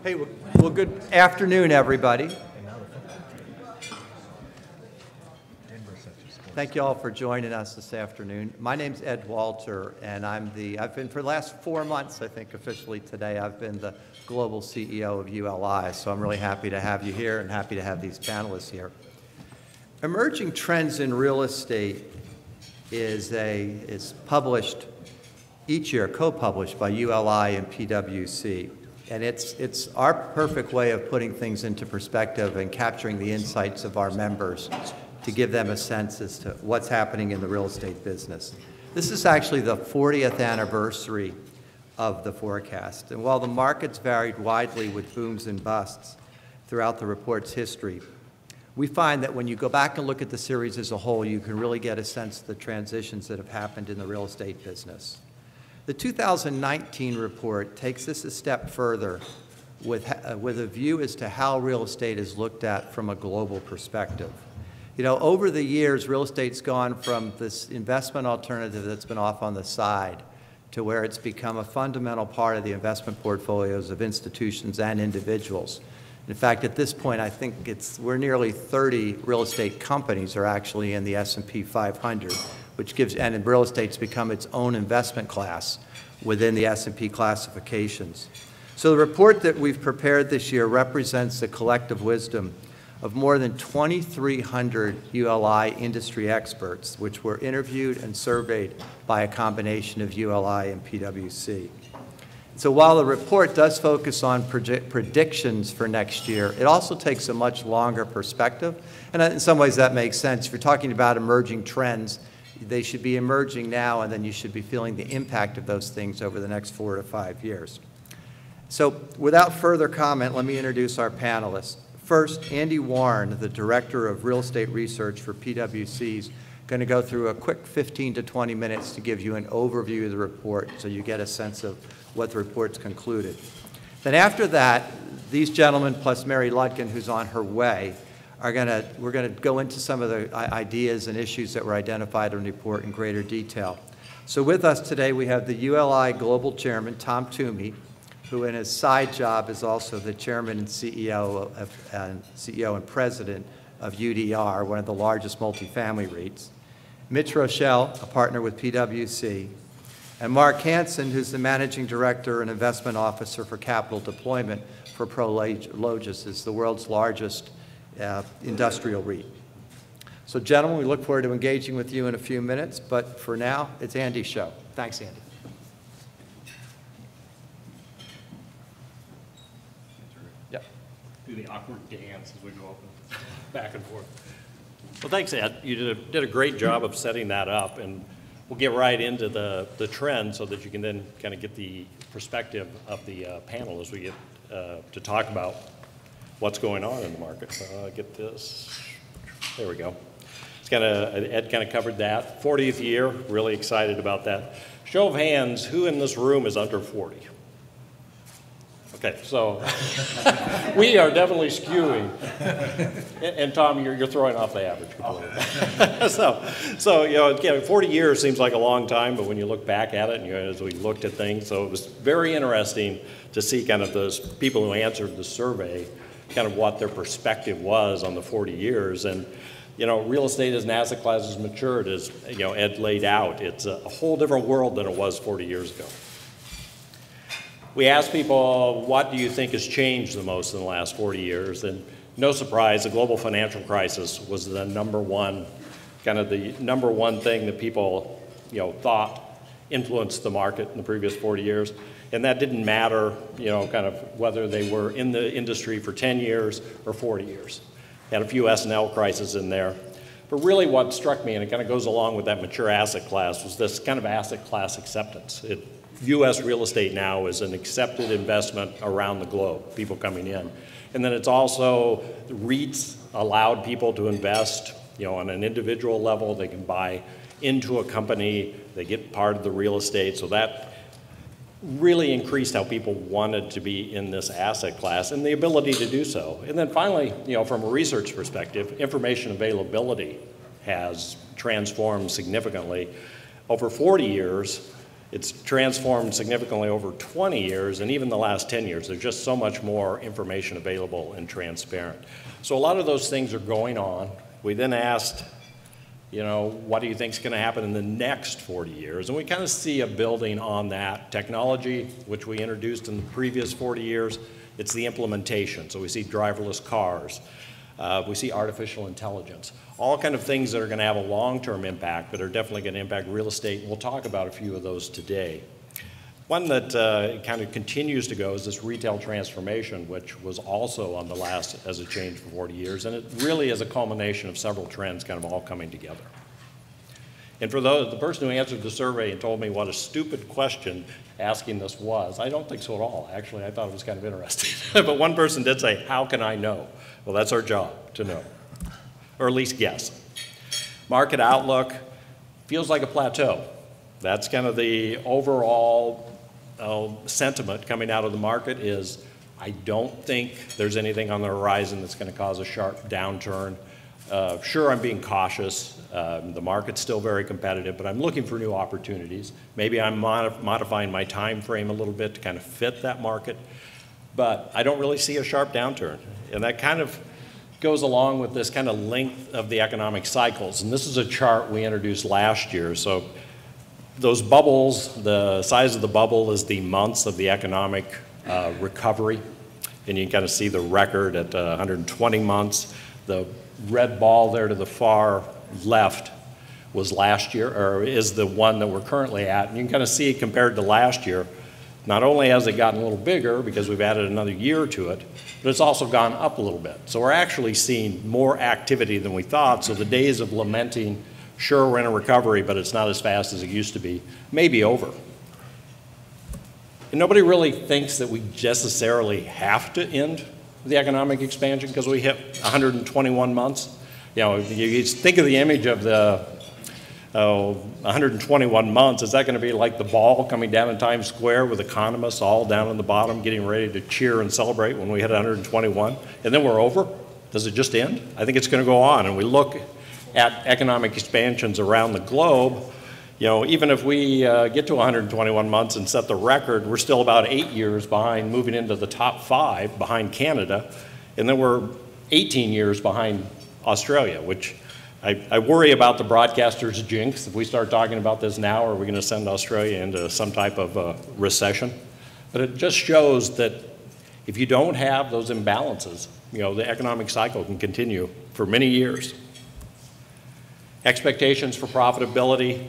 Hey, well, good afternoon, everybody. Thank you all for joining us this afternoon. My name's Ed Walter, and I've been for the last 4 months, I think officially today, I've been the global CEO of ULI, so I'm really happy to have you here and happy to have these panelists here. Emerging Trends in Real Estate is published each year, co-published by ULI and PwC. And it's our perfect way of putting things into perspective and capturing the insights of our members to give them a sense as to what's happening in the real estate business. This is actually the 40th anniversary of the forecast. And while the markets varied widely with booms and busts throughout the report's history, we find that when you go back and look at the series as a whole, you can really get a sense of the transitions that have happened in the real estate business. The 2019 report takes this a step further with a view as to how real estate is looked at from a global perspective. You know, over the years, real estate's gone from this investment alternative that's been off on the side to where it's become a fundamental part of the investment portfolios of institutions and individuals. In fact, at this point, I think we're nearly 30 real estate companies are actually in the S&P 500, which gives, and real estate's become its own investment class within the S&P classifications. So the report that we've prepared this year represents the collective wisdom of more than 2,300 ULI industry experts, which were interviewed and surveyed by a combination of ULI and PwC. So while the report does focus on predictions for next year, it also takes a much longer perspective. And in some ways that makes sense. If you're talking about emerging trends, they should be emerging now, and then you should be feeling the impact of those things over the next 4 to 5 years. So without further comment, let me introduce our panelists. First, Andy Warren, the Director of Real Estate Research for PwC, is going to go through a quick 15 to 20 minutes to give you an overview of the report so you get a sense of what the report's concluded. Then after that, these gentlemen plus Mary Ludgin, who's on her way, we're going to go into some of the ideas and issues that were identified in the report in greater detail. So with us today, we have the ULI Global Chairman, Tom Toomey, who in his side job is also the Chairman and CEO and President of UDR, one of the largest multifamily REITs. Mitch Roschelle, a partner with PwC, and Mark Hansen, who's the Managing Director and Investment Officer for Capital Deployment for Prologis, is the world's largest industrial REIT. So gentlemen, we look forward to engaging with you in a few minutes, but for now, it's Andy's show. Thanks, Andy. Yep. Do the awkward dance as we go up and back and forth. Well, thanks, Ed. You did a great job of setting that up, and we'll get right into the trend so that you can then kind of get the perspective of the panel as we get to talk about what's going on in the market. So get this. There we go. Ed kind of covered that. 40th year, really excited about that. Show of hands, who in this room is under 40? Okay, so we are definitely skewing. And Tom, you're throwing off the average completely. so you know, again, 40 years seems like a long time, but when you look back at it, and as we looked at things, so it was very interesting to see kind of those people who answered the survey, kind of what their perspective was on the 40 years. And you know, real estate as an asset class has matured, as you know, Ed laid out. It's a whole different world than it was 40 years ago. We asked people, what do you think has changed the most in the last 40 years? And no surprise, the global financial crisis was the number one thing that people, you know, thought influenced the market in the previous 40 years. And that didn't matter, you know, kind of whether they were in the industry for 10 years or 40 years. Had a few S&L crises in there. But really what struck me, and it kind of goes along with that mature asset class, was this kind of asset class acceptance. U.S. real estate now is an accepted investment around the globe, people coming in. And then it's also, the REITs allowed people to invest, you know, on an individual level. They can buy into a company, they get part of the real estate. So that really increased how people wanted to be in this asset class and the ability to do so. And then finally, you know, from a research perspective, information availability has transformed significantly. Over 40 years, It's transformed significantly over 20 years, and even the last 10 years. There's just so much more information available and transparent. So a lot of those things are going on. We then asked, you know, what do you think is going to happen in the next 40 years? And we kind of see a building on that. Technology, which we introduced in the previous 40 years, it's the implementation. So we see driverless cars. We see artificial intelligence. All kind of things that are going to have a long-term impact, but are definitely going to impact real estate. And we'll talk about a few of those today. One that kind of continues to go is this retail transformation, which was also on the last as a change for 40 years. And it really is a culmination of several trends kind of all coming together. And for the person who answered the survey and told me what a stupid question asking this was, I don't think so at all. Actually, I thought it was kind of interesting. But one person did say, how can I know? Well, that's our job, to know, or at least guess. Market outlook feels like a plateau. That's kind of the overall sentiment coming out of the market is, I don't think there's anything on the horizon that's going to cause a sharp downturn. Sure, I'm being cautious. The market's still very competitive, but I'm looking for new opportunities. Maybe I'm modifying my time frame a little bit to kind of fit that market, but I don't really see a sharp downturn. And that kind of goes along with this kind of length of the economic cycles. And this is a chart we introduced last year. So those bubbles, the size of the bubble is the months of the economic recovery. And you can kind of see the record at 120 months. The red ball there to the far left was last year, or is the one that we're currently at. And you can kind of see compared to last year, not only has it gotten a little bigger because we've added another year to it, but it's also gone up a little bit. So we're actually seeing more activity than we thought. So the days of lamenting, sure, we're in a recovery, but it's not as fast as it used to be, may be over. And nobody really thinks that we necessarily have to end the economic expansion because we hit 121 months. You know, you think of the image of the 121 months. Is that going to be like the ball coming down in Times Square with economists all down on the bottom getting ready to cheer and celebrate when we hit 121? And then we're over? Does it just end? I think it's going to go on. And we look at economic expansions around the globe. You know, even if we get to 121 months and set the record, we're still about 8 years behind moving into the top 5 behind Canada. And then we're 18 years behind Australia, which I worry about the broadcasters' jinx. If we start talking about this now, are we going to send Australia into some type of recession? But it just shows that if you don't have those imbalances, you know, the economic cycle can continue for many years. Expectations for profitability.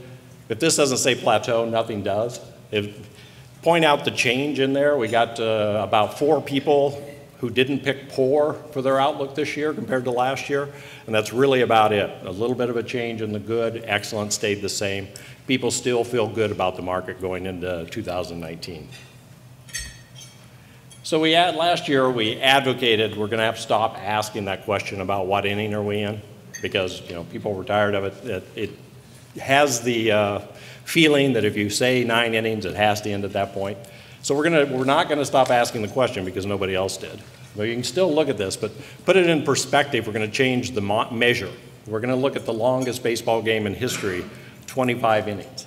If this doesn't say plateau, nothing does. Point out the change in there. We got about 4 people who didn't pick poor for their outlook this year compared to last year, and that's really about it. A little bit of a change in the good, excellent stayed the same. People still feel good about the market going into 2019. So last year we advocated we're going to have to stop asking that question about what inning are we in, because people were tired of it. It has the feeling that if you say 9 innings, it has to end at that point. So we're not going to stop asking the question because nobody else did. But you can still look at this, but put it in perspective. We're going to change the measure. We're going to look at the longest baseball game in history, 25 innings.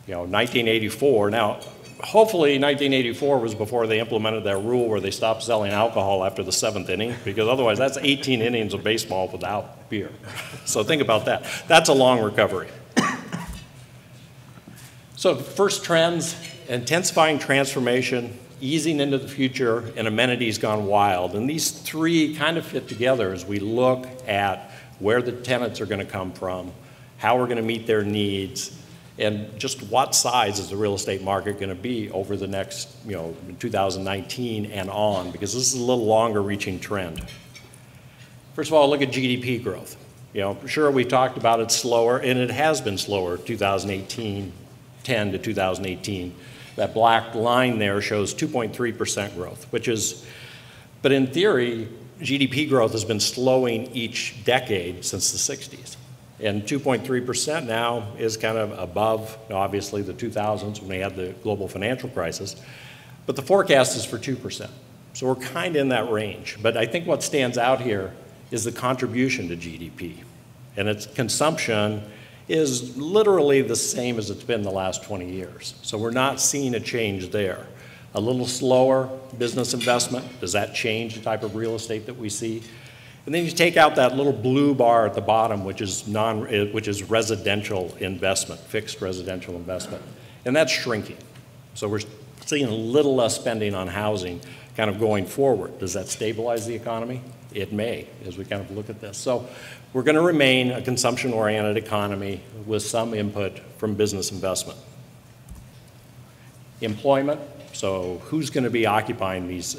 1984. Now, hopefully 1984 was before they implemented that rule where they stopped selling alcohol after the 7th inning, because otherwise that's 18 innings of baseball without beer. So think about that. That's a long recovery. So first trends, intensifying transformation, easing into the future, and amenities gone wild. And these 3 kind of fit together as we look at where the tenants are going to come from, how we're going to meet their needs, and just what size is the real estate market going to be over the next, 2019 and on, because this is a little longer reaching trend. First of all, look at GDP growth. Sure, we talked about it slower, and it has been slower, 2010 to 2018. That black line there shows 2.3% growth, but in theory, GDP growth has been slowing each decade since the 60s. And 2.3% now is kind of above, obviously, the 2000s when we had the global financial crisis. But the forecast is for 2%. So we're kind of in that range. But I think what stands out here is the contribution to GDP. And it's consumption is literally the same as it's been the last 20 years. So we're not seeing a change there. A little slower business investment, does that change the type of real estate that we see? And then you take out that little blue bar at the bottom, which is residential investment, fixed residential investment, and that's shrinking. So we're seeing a little less spending on housing kind of going forward. Does that stabilize the economy? It may, as we kind of look at this. So we're going to remain a consumption-oriented economy with some input from business investment. Employment. So who's going to be occupying these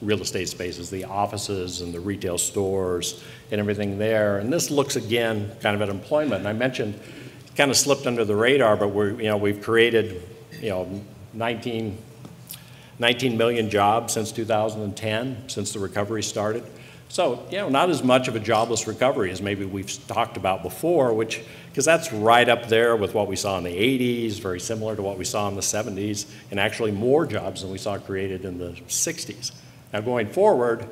real estate spaces, the offices and the retail stores and everything there? And this looks again kind of at employment. And I mentioned, it kind of slipped under the radar, but we've created 19 million jobs since 2010, since the recovery started. So, not as much of a jobless recovery as maybe we've talked about before, because that's right up there with what we saw in the 80s, very similar to what we saw in the 70s, and actually more jobs than we saw created in the 60s. Now, going forward,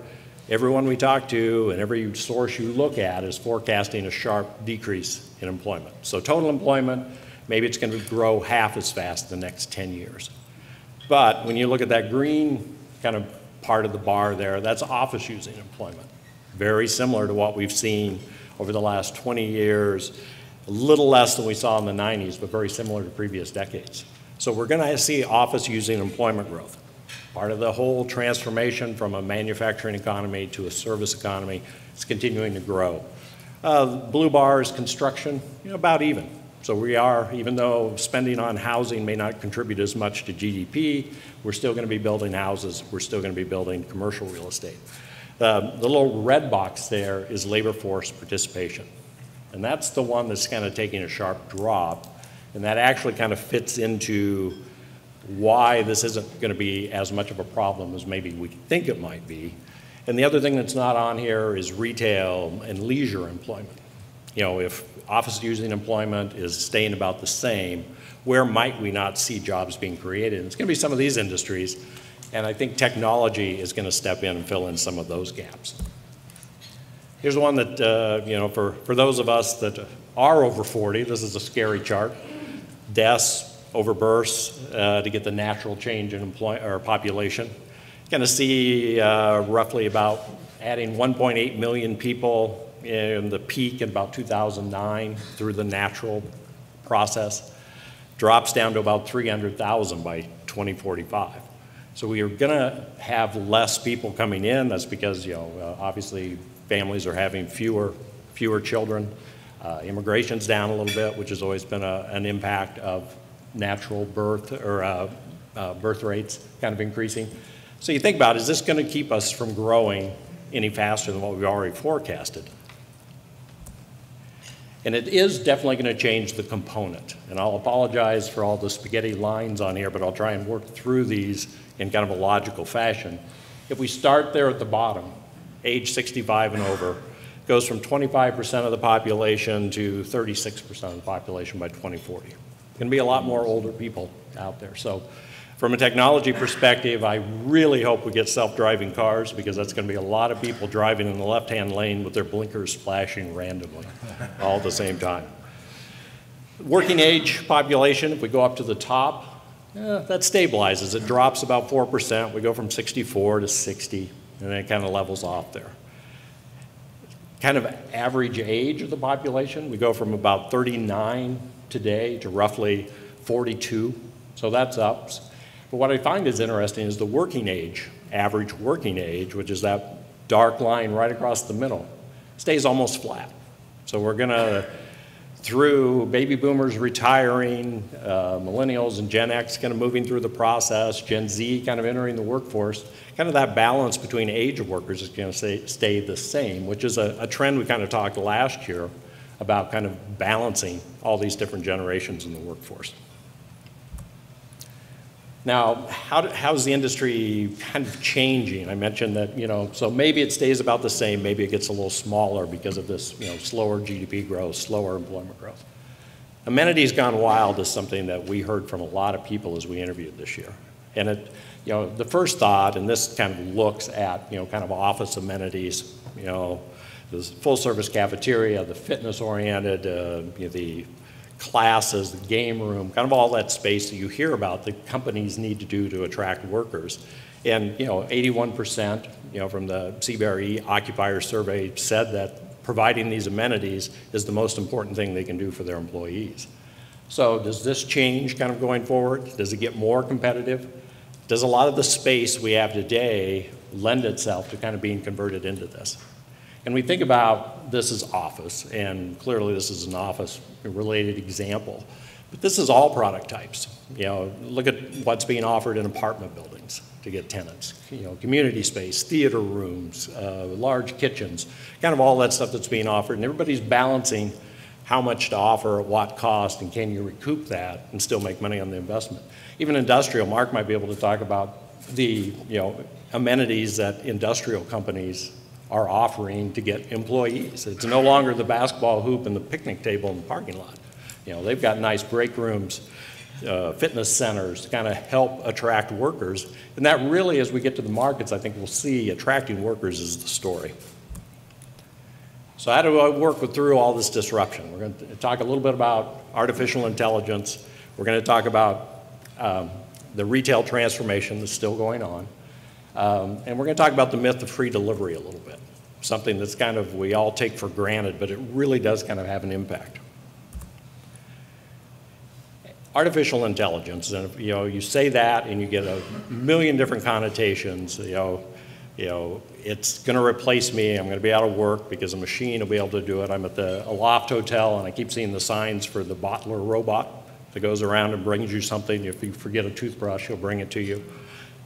everyone we talk to and every source you look at is forecasting a sharp decrease in employment. So total employment, maybe it's going to grow half as fast in the next 10 years. But when you look at that green kind of part of the bar there, that's office using employment. Very similar to what we've seen over the last 20 years, a little less than we saw in the 90s, but very similar to previous decades. So we're going to see office using employment growth. Part of the whole transformation from a manufacturing economy to a service economy is continuing to grow. Blue bar is construction, about even. So we are, even though spending on housing may not contribute as much to GDP, we're still going to be building houses, we're still going to be building commercial real estate. The little red box there is labor force participation. And that's the one that's kind of taking a sharp drop. And that actually kind of fits into why this isn't going to be as much of a problem as maybe we think it might be. And the other thing that's not on here is retail and leisure employment. If office using employment is staying about the same, where might we not see jobs being created? And it's going to be some of these industries, and I think technology is going to step in and fill in some of those gaps. Here's one that, for those of us that are over 40, this is a scary chart. Deaths over births to get the natural change in population. You're going to see roughly about adding 1.8 million people in the peak in about 2009 through the natural process, drops down to about 300,000 by 2045. So we are going to have less people coming in. That's because, obviously families are having fewer children. Immigration's down a little bit, which has always been an impact of natural birth or birth rates kind of increasing. So you think about, is this going to keep us from growing any faster than what we've already forecasted? And it is definitely going to change the component. And I'll apologize for all the spaghetti lines on here, but I'll try and work through these in kind of a logical fashion. If we start there at the bottom, age 65 and over, goes from 25% of the population to 36% of the population by 2040. Going to be a lot more older people out there. So from a technology perspective, I really hope we get self-driving cars, because that's going to be a lot of people driving in the left-hand lane with their blinkers flashing randomly all at the same time. Working age population, if we go up to the top, that stabilizes. It drops about 4%. We go from 64 to 60, and then it kind of levels off there. Kind of average age of the population, we go from about 39 today to roughly 42, so that's up. But what I find is interesting is the working age, average working age, which is that dark line right across the middle, stays almost flat. So we're going to, through baby boomers retiring, millennials and Gen X kind of moving through the process, Gen Z kind of entering the workforce, kind of that balance between age of workers is going to stay the same, which is a trend we kind of talked last year about kind of balancing all these different generations in the workforce. Now, how's the industry kind of changing? I mentioned that, so maybe it stays about the same, maybe it gets a little smaller because of this, slower GDP growth, slower employment growth. Amenities gone wild is something that we heard from a lot of people as we interviewed this year. And the first thought, and this kind of looks at, kind of office amenities, the full service cafeteria, the fitness oriented, the classes, the game room, kind of all that space that you hear about that companies need to do to attract workers. And 81%, from the CBRE occupier survey said that providing these amenities is the most important thing they can do for their employees. So does this change kind of going forward? Does it get more competitive? Does a lot of the space we have today lend itself to kind of being converted into this? And we think about this as office, and clearly this is an office-related example. But this is all product types. Look at what's being offered in apartment buildings to get tenants. Community space, theater rooms, large kitchens, kind of all that stuff that's being offered. And everybody's balancing how much to offer, at what cost, and can you recoup that and still make money on the investment. Even industrial, Mark might be able to talk about the amenities that industrial companies are offering to get employees. It's no longer the basketball hoop and the picnic table in the parking lot. They've got nice break rooms, fitness centers to kind of help attract workers. And that really, as we get to the markets, I think we'll see attracting workers is the story. So how do I work through all this disruption? We're going to talk a little bit about artificial intelligence. We're going to talk about the retail transformation that's still going on. And we're going to talk about the myth of free delivery a little bit, something that's kind of we all take for granted, but it really does kind of have an impact. Artificial intelligence, and if, you say that and you get a million different connotations. It's going to replace me. I'm going to be out of work because a machine will be able to do it. I'm at a Loft hotel, and I keep seeing the signs for the bottler robot that goes around and brings you something. If you forget a toothbrush, he'll bring it to you.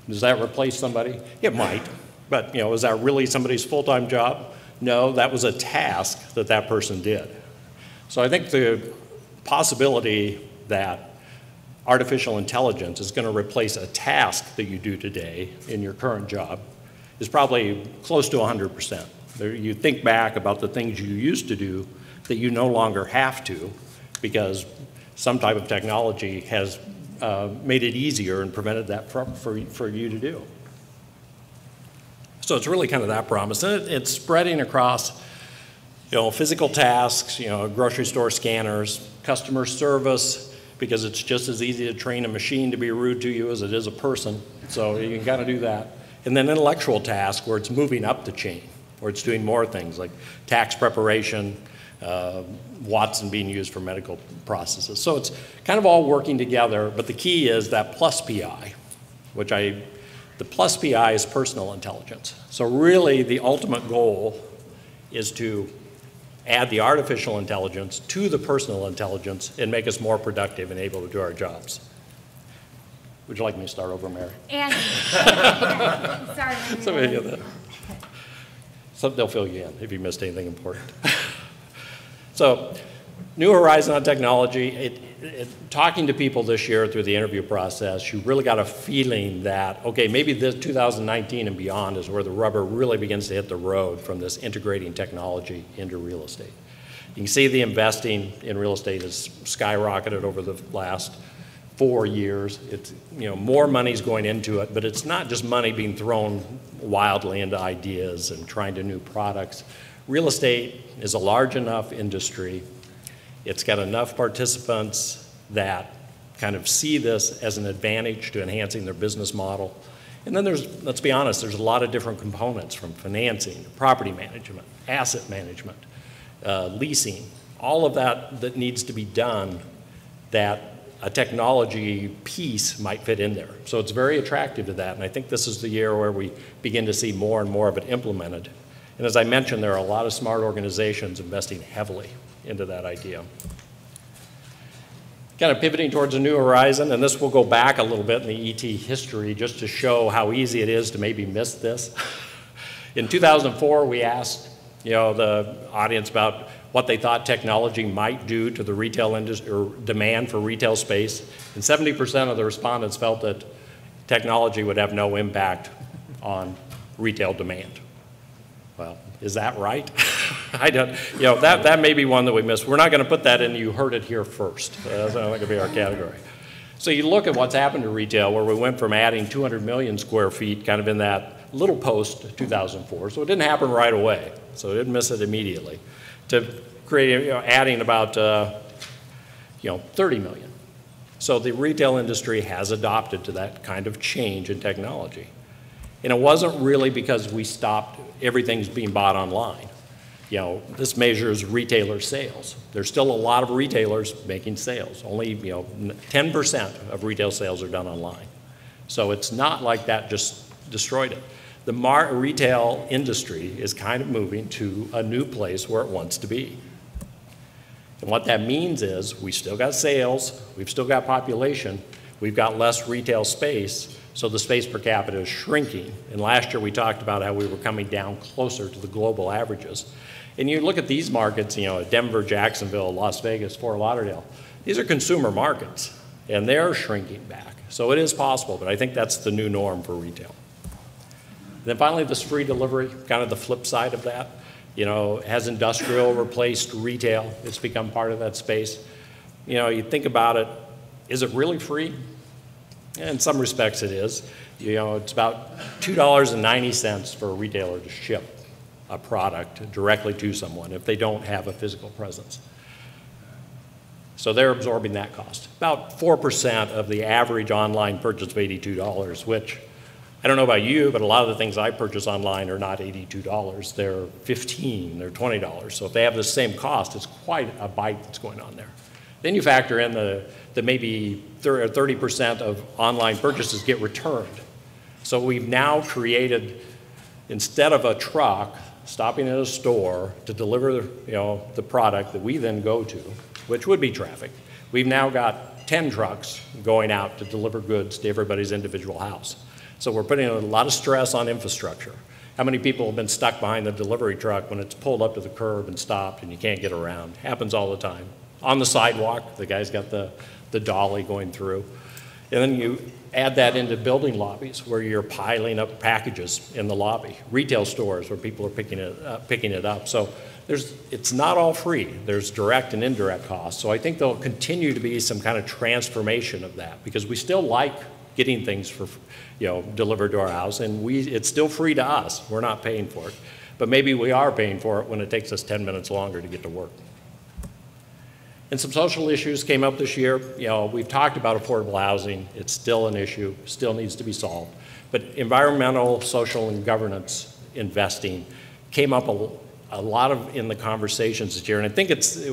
Does that replace somebody? It might, but is that really somebody's full-time job? No, that was a task that that person did. So I think the possibility that artificial intelligence is going to replace a task that you do today in your current job is probably close to 100%. You think back about the things you used to do that you no longer have to because some type of technology has made it easier and prevented that for you to do. So it's really kind of that promise. And it's spreading across physical tasks, grocery store scanners, customer service, because it's just as easy to train a machine to be rude to you as it is a person. So you can kind of do that. And then intellectual tasks where it's moving up the chain, where it's doing more things like tax preparation, Watson being used for medical processes. So it's kind of all working together, but the key is that plus PI, the plus PI is personal intelligence. So really the ultimate goal is to add the artificial intelligence to the personal intelligence and make us more productive and able to do our jobs. Would you like me to start over, Mary? And sorry. Somebody do that. So they'll fill you in if you missed anything important. So, new horizon on technology. Talking to people this year through the interview process, you really got a feeling that, okay, maybe this 2019 and beyond is where the rubber really begins to hit the road from this integrating technology into real estate. You can see the investing in real estate has skyrocketed over the last 4 years. It's, more money's going into it, but it's not just money being thrown wildly into ideas and trying to new products. Real estate is a large enough industry. It's got enough participants that kind of see this as an advantage to enhancing their business model. And then let's be honest, there's a lot of different components from financing, property management, asset management, leasing, all of that needs to be done that a technology piece might fit in there. So it's very attractive to that, and I think this is the year where we begin to see more and more of it implemented. And as I mentioned, there are a lot of smart organizations investing heavily into that idea. Kind of pivoting towards a new horizon, and this will go back a little bit in the ET history just to show how easy it is to maybe miss this. In 2004, we asked the audience about what they thought technology might do to the retail industry or demand for retail space, and 70% of the respondents felt that technology would have no impact on retail demand. Well, is that right? I don't, that may be one that we missed. We're not going to put that in, you heard it here first. That's not going to be our category. So you look at what's happened to retail, where we went from adding 200 million square feet kind of in that little post 2004. So it didn't happen right away. So it didn't miss it immediately. To create, adding about 30 million. So the retail industry has adopted to that kind of change in technology. And it wasn't really because we stopped, everything's being bought online. This measures retailer sales. There's still a lot of retailers making sales. Only, 10% of retail sales are done online. So it's not like that just destroyed it. The retail industry is kind of moving to a new place where it wants to be. And what that means is we still got sales, we've still got population, we've got less retail space, so the space per capita is shrinking. And last year we talked about how we were coming down closer to the global averages. And you look at these markets, Denver, Jacksonville, Las Vegas, Fort Lauderdale, these are consumer markets, and they're shrinking back. So it is possible, but I think that's the new norm for retail. And then finally, this free delivery, kind of the flip side of that. Has industrial replaced retail? It's become part of that space. You think about it, is it really free? In some respects it is. It's about $2.90 for a retailer to ship a product directly to someone if they don't have a physical presence. So they're absorbing that cost. About 4% of the average online purchase of $82, which I don't know about you, but a lot of the things I purchase online are not $82. They're $15, they're $20. So if they have the same cost, it's quite a bite that's going on there. Then you factor in the maybe 30% of online purchases get returned. So we've now created, instead of a truck stopping at a store to deliver the product that we then go to, which would be traffic, we've now got 10 trucks going out to deliver goods to everybody's individual house. So we're putting a lot of stress on infrastructure. How many people have been stuck behind the delivery truck when it's pulled up to the curb and stopped and you can't get around? Happens all the time. On the sidewalk, the guy's got the dolly going through. And then you add that into building lobbies where you're piling up packages in the lobby. Retail stores where people are picking it up. So it's not all free. There's direct and indirect costs. So I think there'll continue to be some kind of transformation of that because we still like getting things for, delivered to our house, and it's still free to us. We're not paying for it. But maybe we are paying for it when it takes us 10 minutes longer to get to work. And some social issues came up this year. We've talked about affordable housing. It's still an issue, still needs to be solved. But environmental, social, and governance investing came up a lot in the conversations this year. And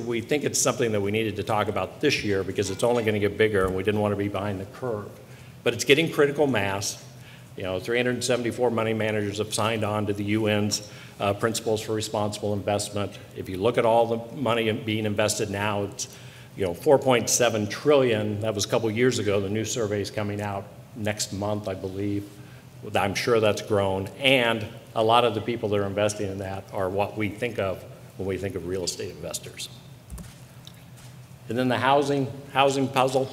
we think it's something that we needed to talk about this year because it's only going to get bigger and we didn't want to be behind the curve. But it's getting critical mass. 374 money managers have signed on to the UN's Principles for Responsible Investment. If you look at all the money being invested now, it's 4.7 trillion. That was a couple years ago. The new survey is coming out next month, I believe. I'm sure that's grown. And a lot of the people that are investing in that are what we think of when we think of real estate investors. And then the housing puzzle.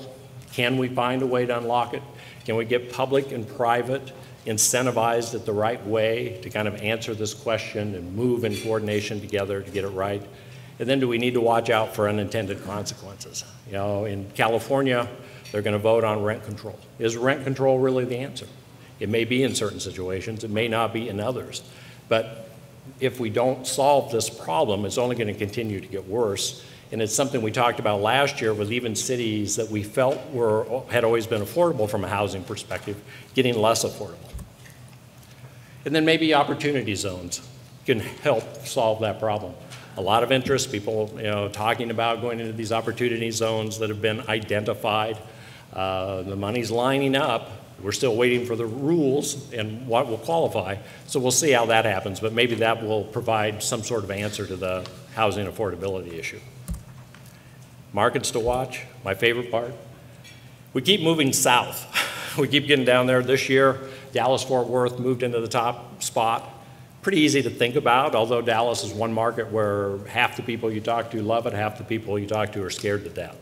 Can we find a way to unlock it? Can we get public and private incentivized it the right way to kind of answer this question and move in coordination together to get it right? And then do we need to watch out for unintended consequences? In California, they're going to vote on rent control. Is rent control really the answer? It may be in certain situations, it may not be in others. But if we don't solve this problem, it's only going to continue to get worse. And it's something we talked about last year with even cities that we felt had always been affordable from a housing perspective, getting less affordable. And then maybe opportunity zones can help solve that problem. A lot of interest, people talking about going into these opportunity zones that have been identified. The money's lining up. We're still waiting for the rules and what will qualify. So we'll see how that happens, but maybe that will provide some sort of answer to the housing affordability issue. Markets to watch, my favorite part. We keep moving south. We keep getting down there. This year, Dallas-Fort Worth moved into the top spot. Pretty easy to think about, although Dallas is one market where half the people you talk to love it, half the people you talk to are scared to death.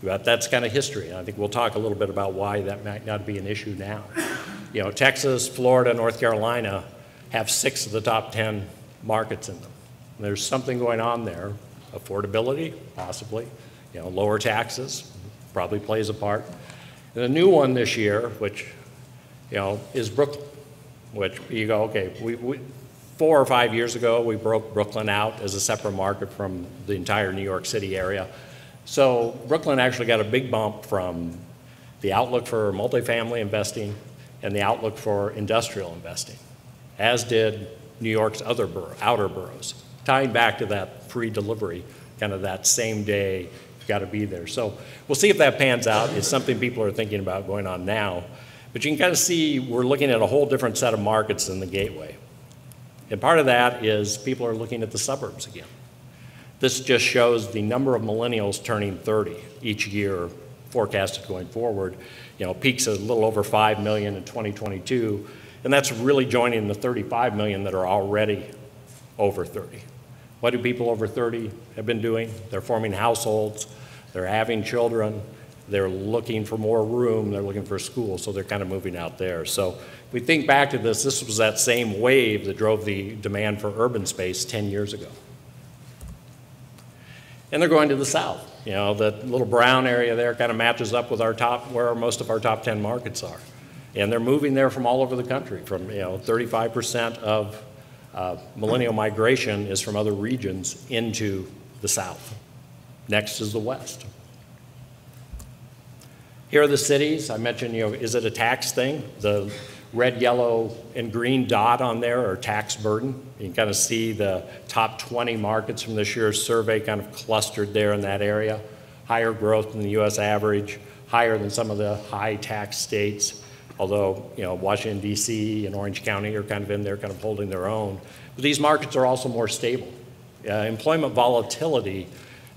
But that's kind of history. I think we'll talk a little bit about why that might not be an issue now. Texas, Florida, North Carolina have 6 of the top 10 markets in them. There's something going on there. Affordability, possibly. Lower taxes probably plays a part. And a new one this year, which is Brooklyn, which you go, okay, we 4 or 5 years ago, we broke Brooklyn out as a separate market from the entire New York City area. So Brooklyn actually got a big bump from the outlook for multifamily investing and the outlook for industrial investing, as did New York's other outer boroughs, tying back to that free delivery, kind of that same day, you've got to be there. So we'll see if that pans out. It's something people are thinking about going on now. But you can kind of see we're looking at a whole different set of markets than the Gateway. And part of that is people are looking at the suburbs again. This just shows the number of millennials turning 30 each year forecasted going forward. You know, peaks a little over 5 million in 2022, and that's really joining the 35 million that are already over 30. What do people over 30 have been doing? They're forming households, they're having children, they're looking for more room, they're looking for school, so they're kind of moving out there. So if we think back to this, this was that same wave that drove the demand for urban space 10 years ago. And they're going to the south. You know, that little brown area there kind of matches up with where most of our top 10 markets are. And they're moving there from all over the country. From, you know, 35% of millennial migration is from other regions into the south. Next is the west. Here are the cities. I mentioned, you know, is it a tax thing? The red, yellow, and green dot on there are tax burden. You can kind of see the top 20 markets from this year's survey kind of clustered there in that area. Higher growth than the US average, higher than some of the high tax states, although, you know, Washington, DC and Orange County are kind of in there, kind of holding their own. But these markets are also more stable. Employment volatility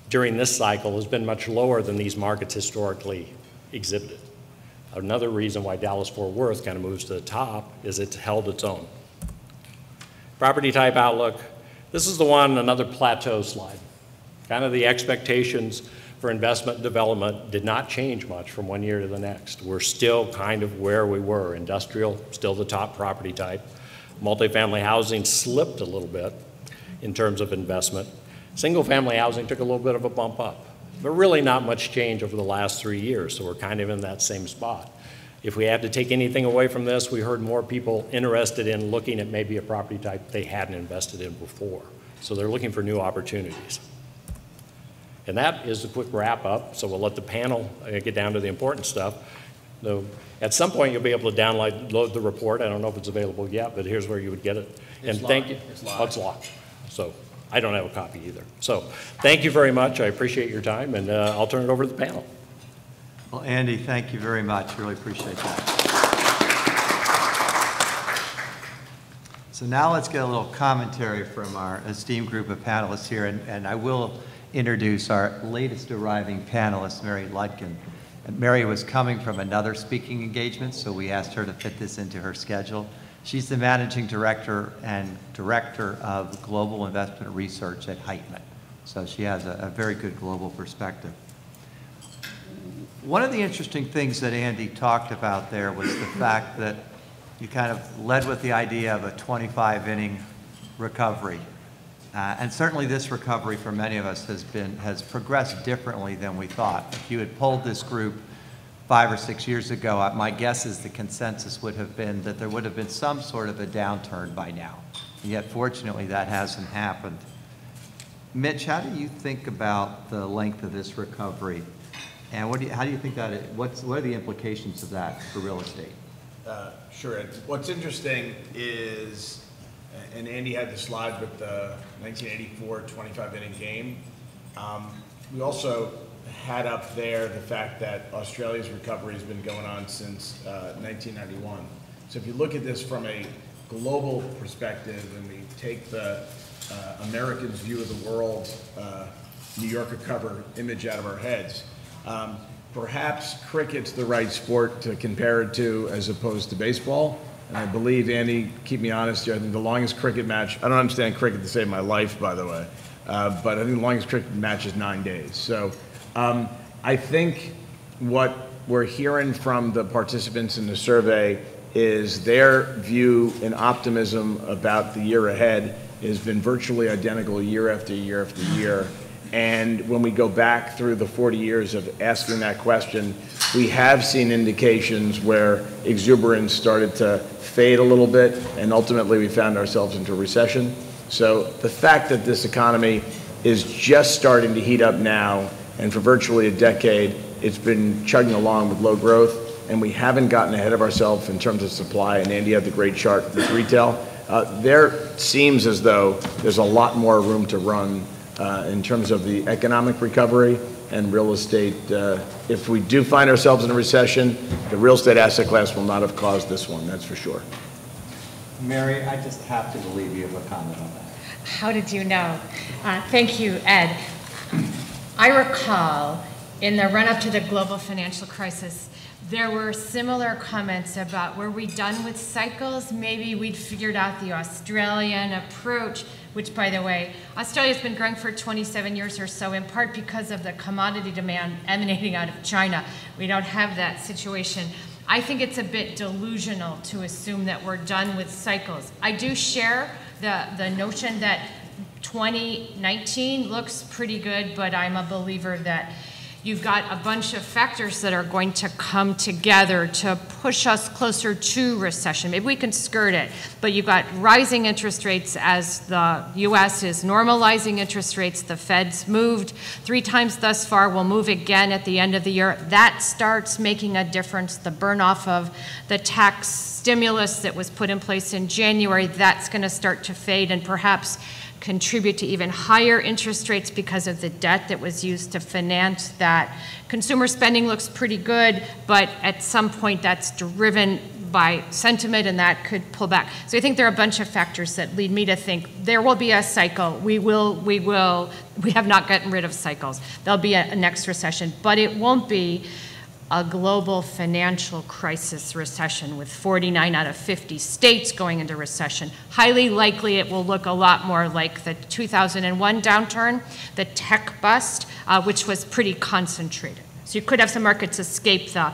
during this cycle has been much lower than these markets historically exhibited. Another reason why Dallas-Fort Worth kind of moves to the top is it's held its own. Property type outlook. This is the one, another plateau slide. Kind of the expectations for investment and development did not change much from one year to the next. We're still kind of where we were. Industrial, still the top property type. Multifamily housing slipped a little bit in terms of investment. Single-family housing took a little bit of a bump up. But really not much change over the last 3 years, so we're kind of in that same spot. If we had to take anything away from this, we heard more people interested in looking at maybe a property type they hadn't invested in before. So they're looking for new opportunities. And that is a quick wrap up, so we'll let the panel get down to the important stuff. Though at some point you'll be able to download the report. I don't know if it's available yet, but here's where you would get it. It's thank you. It's locked. Oh, it's locked. So I don't have a copy either. So thank you very much. I appreciate your time, and I'll turn it over to the panel. Well, Andy, thank you very much. Really appreciate that. So now let's get a little commentary from our esteemed group of panelists here, and I will introduce our latest arriving panelist, Mary Ludgin. And Mary was coming from another speaking engagement, so we asked her to fit this into her schedule. She's the Managing Director and Director of Global Investment Research at Heitman. So she has a very good global perspective. One of the interesting things that Andy talked about there was the fact that you kind of led with the idea of a 25-inning recovery. And certainly this recovery for many of us has progressed differently than we thought. If you had polled this group 5 or 6 years ago, my guess is the consensus would have been that there would have been some sort of a downturn by now. And yet, fortunately, that hasn't happened. Mitch, how do you think about the length of this recovery? And how do you think that what are the implications of that for real estate? Sure. What's interesting is, and Andy had the slide with the 1984 25-inning game. We also had up there the fact that Australia's recovery has been going on since 1991. So if you look at this from a global perspective and we take the Americans' view of the world, New Yorker cover image out of our heads, perhaps cricket's the right sport to compare it to as opposed to baseball. And I believe, Andy, keep me honest here, I think the longest cricket match, I don't understand cricket to save my life, by the way, but I think the longest cricket match is 9 days. So I think what we're hearing from the participants in the survey is their view and optimism about the year ahead has been virtually identical year after year after year. And when we go back through the 40 years of asking that question, we have seen indications where exuberance started to fade a little bit, and ultimately we found ourselves into a recession. So the fact that this economy is just starting to heat up now And for virtually a decade, it's been chugging along with low growth, and we haven't gotten ahead of ourselves in terms of supply. And Andy had the great chart with retail. There seems as though there's a lot more room to run in terms of the economic recovery and real estate. If we do find ourselves in a recession, the real estate asset class will not have caused this one, that's for sure. Mary, I just have to believe you have a comment on that. How did you know? Thank you, Ed. I recall in the run-up to the global financial crisis, there were similar comments about, were we done with cycles? Maybe we'd figured out the Australian approach, which, by the way, Australia's been growing for 27 years or so, in part because of the commodity demand emanating out of China. We don't have that situation. I think it's a bit delusional to assume that we're done with cycles. I do share the notion that 2019 looks pretty good, but I'm a believer that you've got a bunch of factors that are going to come together to push us closer to recession. Maybe we can skirt it, but you've got rising interest rates as the U.S. is normalizing interest rates. The Fed's moved 3 times thus far, will move again at the end of the year. That starts making a difference. The burn off of the tax stimulus that was put in place in January, that's going to start to fade and perhaps contribute to even higher interest rates because of the debt that was used to finance that. Consumer spending looks pretty good, but at some point that's driven by sentiment and that could pull back. So I think there are a bunch of factors that lead me to think there will be a cycle. We have not gotten rid of cycles. There'll be a next recession, but it won't be a global financial crisis recession with 49 out of 50 states going into recession. Highly likely it will look a lot more like the 2001 downturn, the tech bust, which was pretty concentrated. So you could have some markets escape the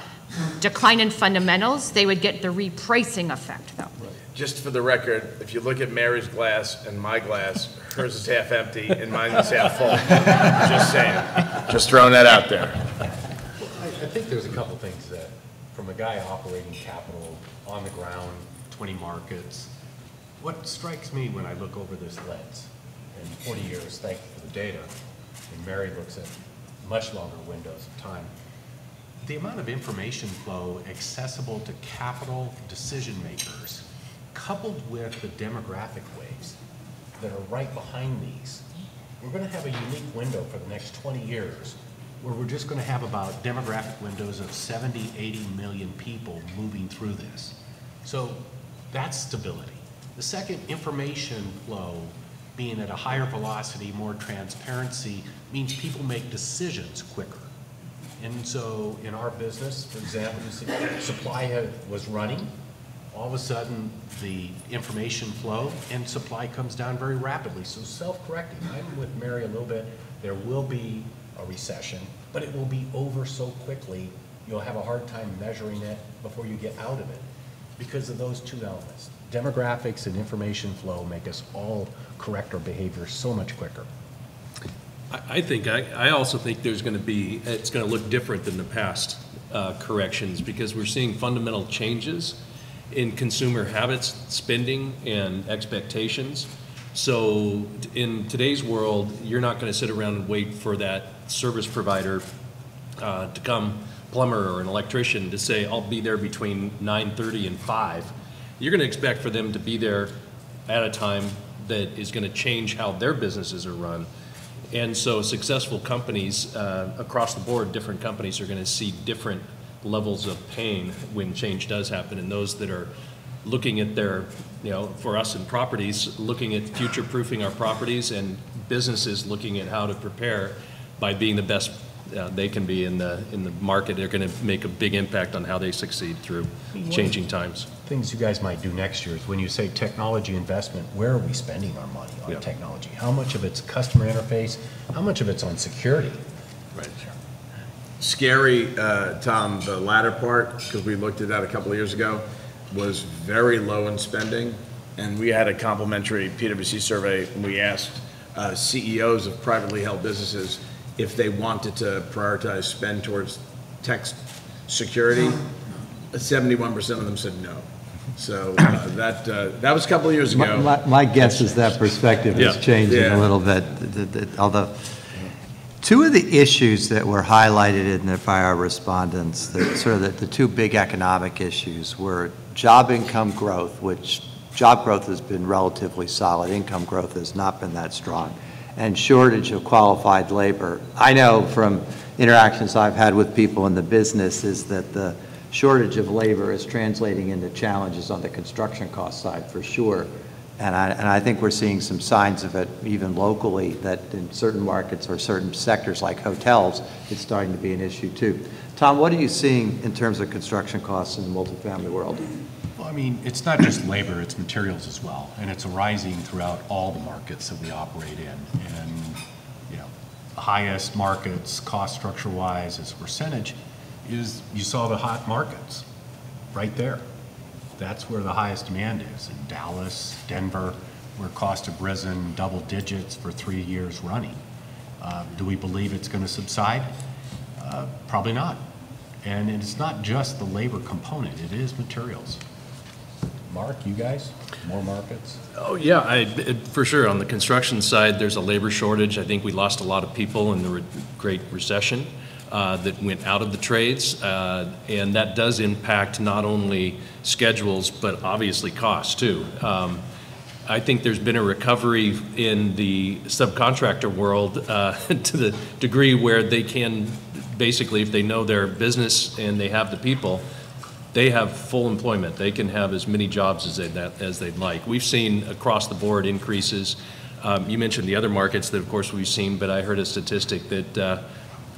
decline in fundamentals. They would get the repricing effect, though. Just for the record, if you look at Mary's glass and my glass, hers is half empty and mine is half full. Just saying. Just throwing that out there. I think there's a couple things that, from a guy operating capital on the ground, 20 markets, what strikes me when I look over this lens, and 40 years, thank you for the data, and Mary looks at much longer windows of time, the amount of information flow accessible to capital decision makers, coupled with the demographic waves that are right behind these, we're going to have a unique window for the next 20 years where we're just going to have about demographic windows of 70, 80 million people moving through this. So that's stability. The second, information flow being at a higher velocity, more transparency, means people make decisions quicker. And so in our business, for example, you see supply was running. All of a sudden, the information flow and supply comes down very rapidly. So self-correcting. I'm with Mary a little bit. There will be a recession, but it will be over so quickly, you'll have a hard time measuring it before you get out of it because of those two elements. Demographics and information flow make us all correct our behavior so much quicker. I also think it's going to look different than the past corrections because we're seeing fundamental changes in consumer habits, spending, and expectations. So in today's world, you're not going to sit around and wait for that service provider to come, plumber or an electrician, to say, I'll be there between 9:30 and 5. You're going to expect for them to be there at a time that is going to change how their businesses are run. And so successful companies across the board, different companies are going to see different levels of pain when change does happen. And those that are looking at their, for us in properties, looking at future-proofing our properties, and businesses looking at how to prepare by being the best they can be in the market, they're going to make a big impact on how they succeed through changing times. Things you guys might do next year is when you say technology investment, where are we spending our money on technology? How much of it's customer interface? How much of it's on security? Right. Scary, Tom, the latter part, because we looked at that a couple of years ago, was very low in spending. And we had a complimentary PwC survey, and we asked CEOs of privately held businesses if they wanted to prioritize spend towards tech security. 71% of them said no. So that was a couple of years ago. My guess is that perspective is changing a little bit. Although Two of the issues that were highlighted by our respondents, the two big economic issues, were job income growth, which job growth has been relatively solid, income growth has not been that strong, and shortage of qualified labor. I know from interactions I've had with people in the business is that the shortage of labor is translating into challenges on the construction cost side for sure. And I think we're seeing some signs of it even locally, that in certain markets or certain sectors like hotels, it's starting to be an issue too. Tom, what are you seeing in terms of construction costs in the multifamily world? Well, I mean, it's not just labor, it's materials as well. And it's arising throughout all the markets that we operate in. And, you know, the highest markets, cost structure-wise, as a percentage, is you saw the hot markets right there. That's where the highest demand is, in Dallas, Denver, where costs have risen double digits for 3 years running. Do we believe it's going to subside? Probably not. And it's not just the labor component, it is materials. Mark, you guys, more markets? Oh, yeah, for sure. On the construction side, there's a labor shortage. I think we lost a lot of people in the Great Recession that went out of the trades, and that does impact not only schedules, but obviously costs too. I think there's been a recovery in the subcontractor world to the degree where they can basically, if they know their business and they have the people, they have full employment. They can have as many jobs as they'd like. We've seen across the board increases. You mentioned the other markets that, of course, we've seen, but I heard a statistic that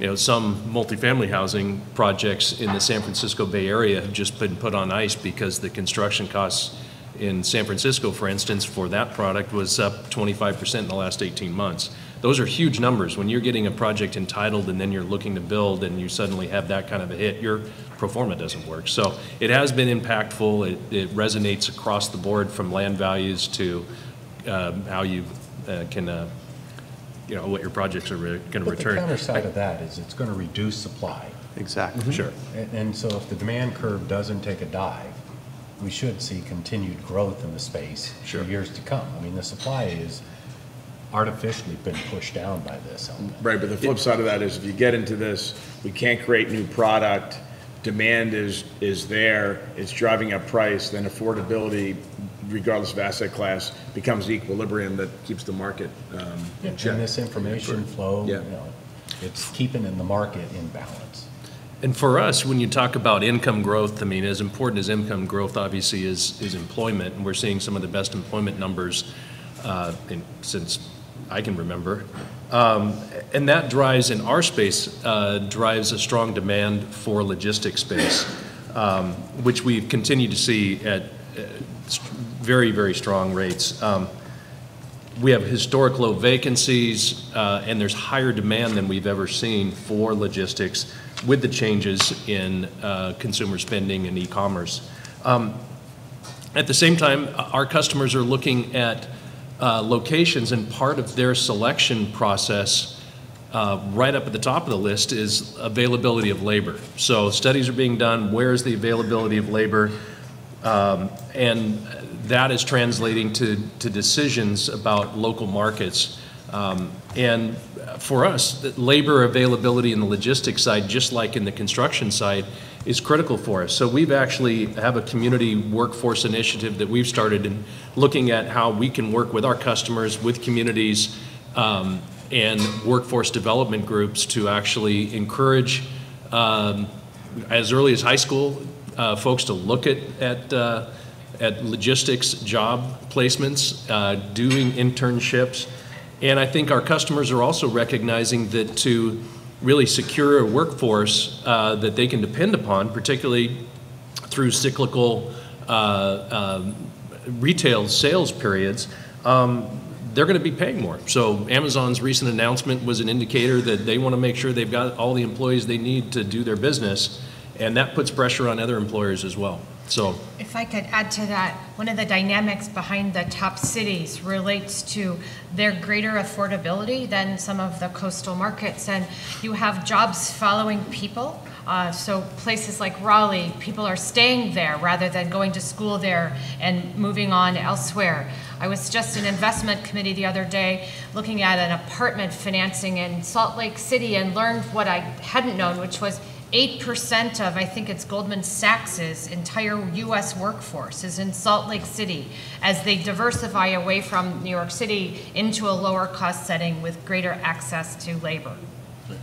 you know, some multifamily housing projects in the San Francisco Bay Area have just been put on ice because the construction costs in San Francisco, for instance, for that product was up 25% in the last 18 months. Those are huge numbers. When you're getting a project entitled and then you're looking to build and you suddenly have that kind of a hit, your pro forma doesn't work. So it has been impactful. It resonates across the board, from land values to how you can you know, what your projects are going to return. The counter side of that is it's going to reduce supply. Exactly. Mm-hmm. Sure. And so if the demand curve doesn't take a dive, we should see continued growth in the space for years to come. I mean, the supply is artificially been pushed down by this element. Right, but the flip side of that is if you get into this, we can't create new product, demand is there, it's driving up price, then affordability, regardless of asset class, becomes the equilibrium that keeps the market in check. And this information flow, Yeah. you know, it's keeping in the market in balance. And for us, when you talk about income growth, I mean, as important as income growth obviously is employment, and we're seeing some of the best employment numbers since I can remember. And that drives, in our space, drives a strong demand for logistics space, which we've continued to see at very, very strong rates. We have historic low vacancies, and there's higher demand than we've ever seen for logistics with the changes in consumer spending and e-commerce. At the same time, our customers are looking at locations, and part of their selection process, right up at the top of the list, is availability of labor. So studies are being done, where's the availability of labor, and that is translating to decisions about local markets. And for us, labor availability in the logistics side, just like in the construction side, is critical for us. So we've actually have a community workforce initiative that we've started in looking at how we can work with our customers, with communities, and workforce development groups to actually encourage, as early as high school, folks to look at logistics job placements, doing internships. And I think our customers are also recognizing that to really secure a workforce that they can depend upon, particularly through cyclical retail sales periods, they're going to be paying more. So Amazon's recent announcement was an indicator that they want to make sure they've got all the employees they need to do their business, and that puts pressure on other employers as well. So, if I could add to that, one of the dynamics behind the top cities relates to their greater affordability than some of the coastal markets. And you have jobs following people So places like Raleigh, people are staying there rather than going to school there and moving on elsewhere. I was just in investment committee the other day looking at an apartment financing in Salt Lake City and learned what I hadn't known, which was 8% of, I think it's Goldman Sachs's entire US workforce is in Salt Lake City as they diversify away from New York City into a lower cost setting with greater access to labor.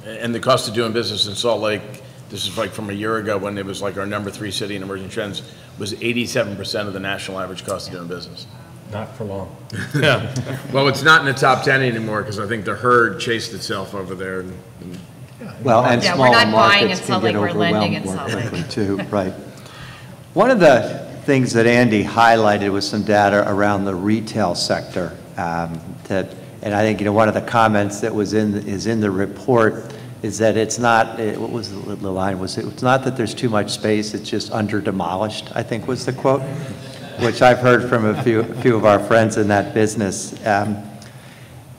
And the cost of doing business in Salt Lake, this is like from a year ago when it was like our #3 city in emerging trends, was 87% of the national average cost of doing business. Not for long. Yeah. Well, it's not in the top 10 anymore because I think the herd chased itself over there. And Well, and Yeah, we're smaller not buying in markets can Salt get Lake, we're lending in overwhelmed more Salt Lake. quickly too, right. One of the things that Andy highlighted was some data around the retail sector. And I think, one of the comments that is in the report is that it's not, what was the line, it's not that there's too much space, it's just under demolished, I think was the quote, which I've heard from a few of our friends in that business.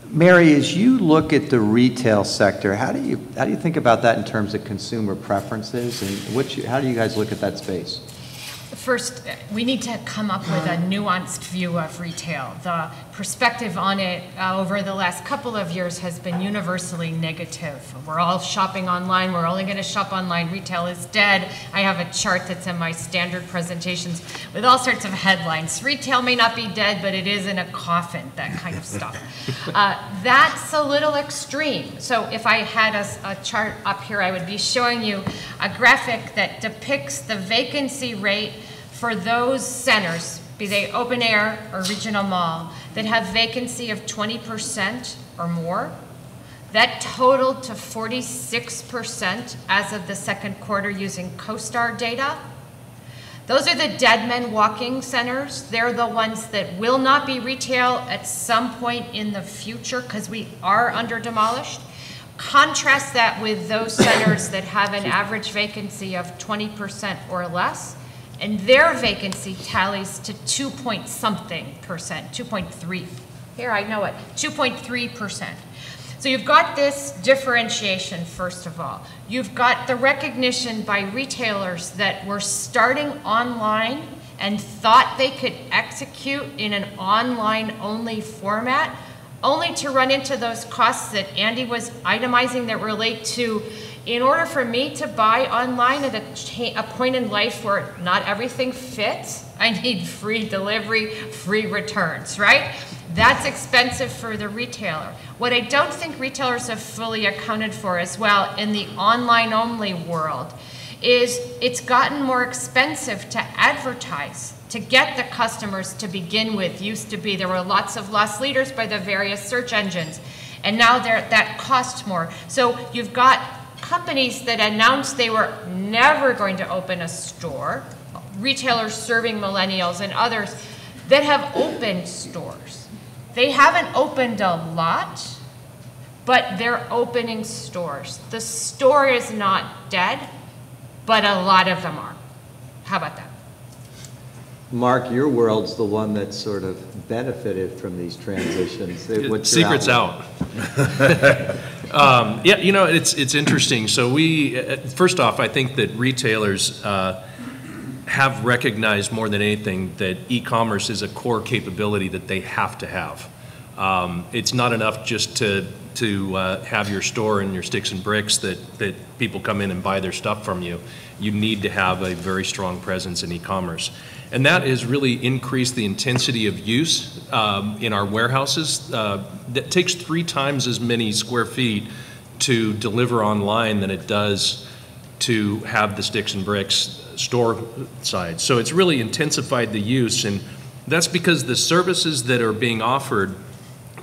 Mary, as you look at the retail sector, how do you think about that in terms of consumer preferences, and how do you guys look at that space? First, we need to come up with a nuanced view of retail. The perspective on it over the last couple of years has been universally negative. We're all shopping online. We're only going to shop online. Retail is dead. I have a chart that's in my standard presentations with all sorts of headlines. Retail may not be dead, but it is in a coffin, that kind of stuff. That's a little extreme. So if I had a chart up here, I would be showing you a graphic that depicts the vacancy rate for those centers, be they open air or regional mall, that have vacancy of 20% or more. That totaled to 46% as of the second quarter using CoStar data. Those are the dead men walking centers. They're the ones that will not be retail at some point in the future because we are under demolished. Contrast that with those centers that have an average vacancy of 20% or less, and their vacancy tallies to 2-point-something percent, 2.3. Here, I know it, 2.3%. So you've got this differentiation, first of all. You've got the recognition by retailers that were starting online and thought they could execute in an online-only format, only to run into those costs that Andy was itemizing that relate to, in order for me to buy online at a point in life where not everything fits, I need free delivery, free returns, right? That's expensive for the retailer. What I don't think retailers have fully accounted for as well in the online-only world is it's gotten more expensive to advertise, to get the customers to begin with. Used to be there were lots of loss leaders by the various search engines, and now that costs more. So you've got companies that announced they were never going to open a store, retailers serving millennials and others that have opened stores. They haven't opened a lot, but they're opening stores. The store is not dead, but a lot of them are. How about that? Mark, your world's the one that sort of benefited from these transitions. What's your Secret's outlook? out. Yeah, it's interesting. So first off, I think that retailers have recognized more than anything that e-commerce is a core capability that they have to have. It's not enough just to have your store and your sticks and bricks that people come in and buy their stuff from you. You need to have a very strong presence in e-commerce. And that has really increased the intensity of use in our warehouses. That takes 3 times as many square feet to deliver online than it does to have the sticks and bricks store side. So it's really intensified the use, and that's because the services that are being offered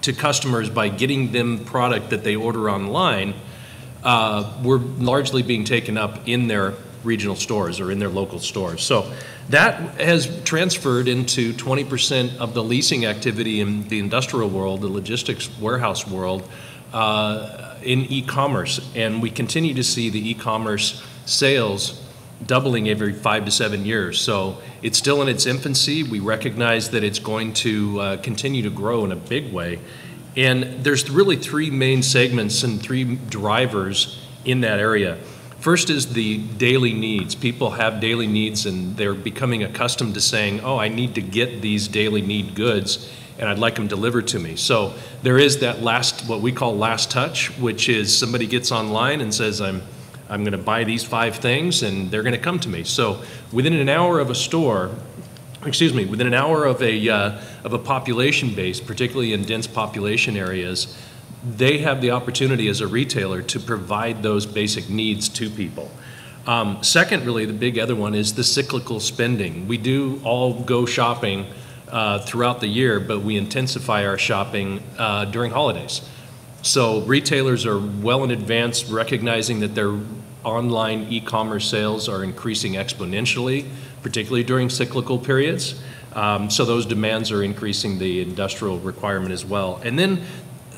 to customers by getting them product that they order online were largely being taken up in their regional stores or in their local stores. So that has transferred into 20% of the leasing activity in the industrial world, the logistics warehouse world, in e-commerce. And we continue to see the e-commerce sales doubling every 5 to 7 years. So it's still in its infancy. We recognize that it's going to continue to grow in a big way. And there's really 3 main segments and 3 drivers in that area. First is the daily needs. People have daily needs and they're becoming accustomed to saying, oh, I need to get these daily need goods and I'd like them delivered to me. So there is that what we call last touch, which is somebody gets online and says, I'm going to buy these 5 things and they're going to come to me. So within an hour of a store, within an hour of a population base, particularly in dense population areas, they have the opportunity as a retailer to provide those basic needs to people. Second, really, the big other one is the cyclical spending. We do all go shopping throughout the year, but we intensify our shopping during holidays. So retailers are well in advance recognizing that their online e-commerce sales are increasing exponentially, particularly during cyclical periods. So those demands are increasing the industrial requirement as well. And then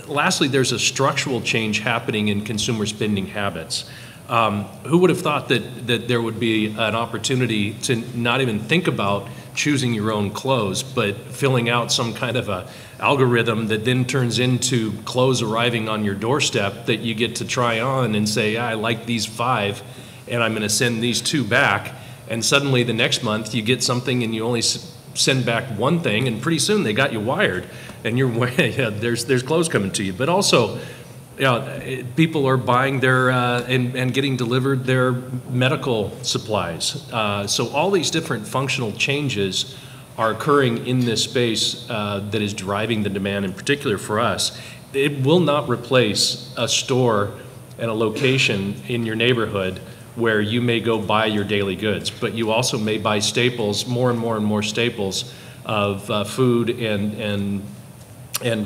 lastly, there's a structural change happening in consumer spending habits. Who would have thought that there would be an opportunity to not even think about choosing your own clothes, but filling out some kind of a algorithm that then turns into clothes arriving on your doorstep that you get to try on and say, I like these 5 and I'm going to send these 2 back. And suddenly the next month you get something and you only send back 1 thing, and pretty soon they got you wired and you're there's clothes coming to you. But also, people are buying their and getting delivered their medical supplies. So all these different functional changes are occurring in this space that is driving the demand, in particular for us. It will not replace a store and a location in your neighborhood where you may go buy your daily goods, but you also may buy staples, more and more staples of food and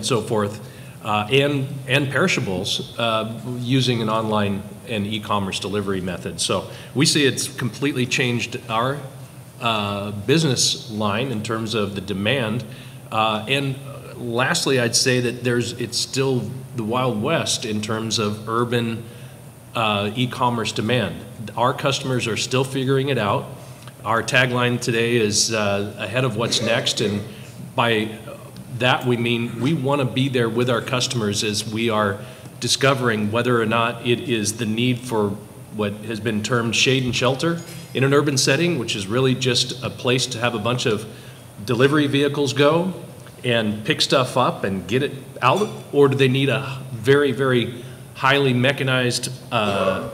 so forth. And perishables using an online and e-commerce delivery method. So we see it's completely changed our business line in terms of the demand. And lastly, I'd say that it's still the Wild West in terms of urban e-commerce demand. Our customers are still figuring it out. Our tagline today is ahead of what's next, and by that we mean we want to be there with our customers as we are discovering whether or not it is the need for what has been termed shade and shelter in an urban setting, which is really just a place to have a bunch of delivery vehicles go and pick stuff up and get it out, or do they need a very, very highly mechanized,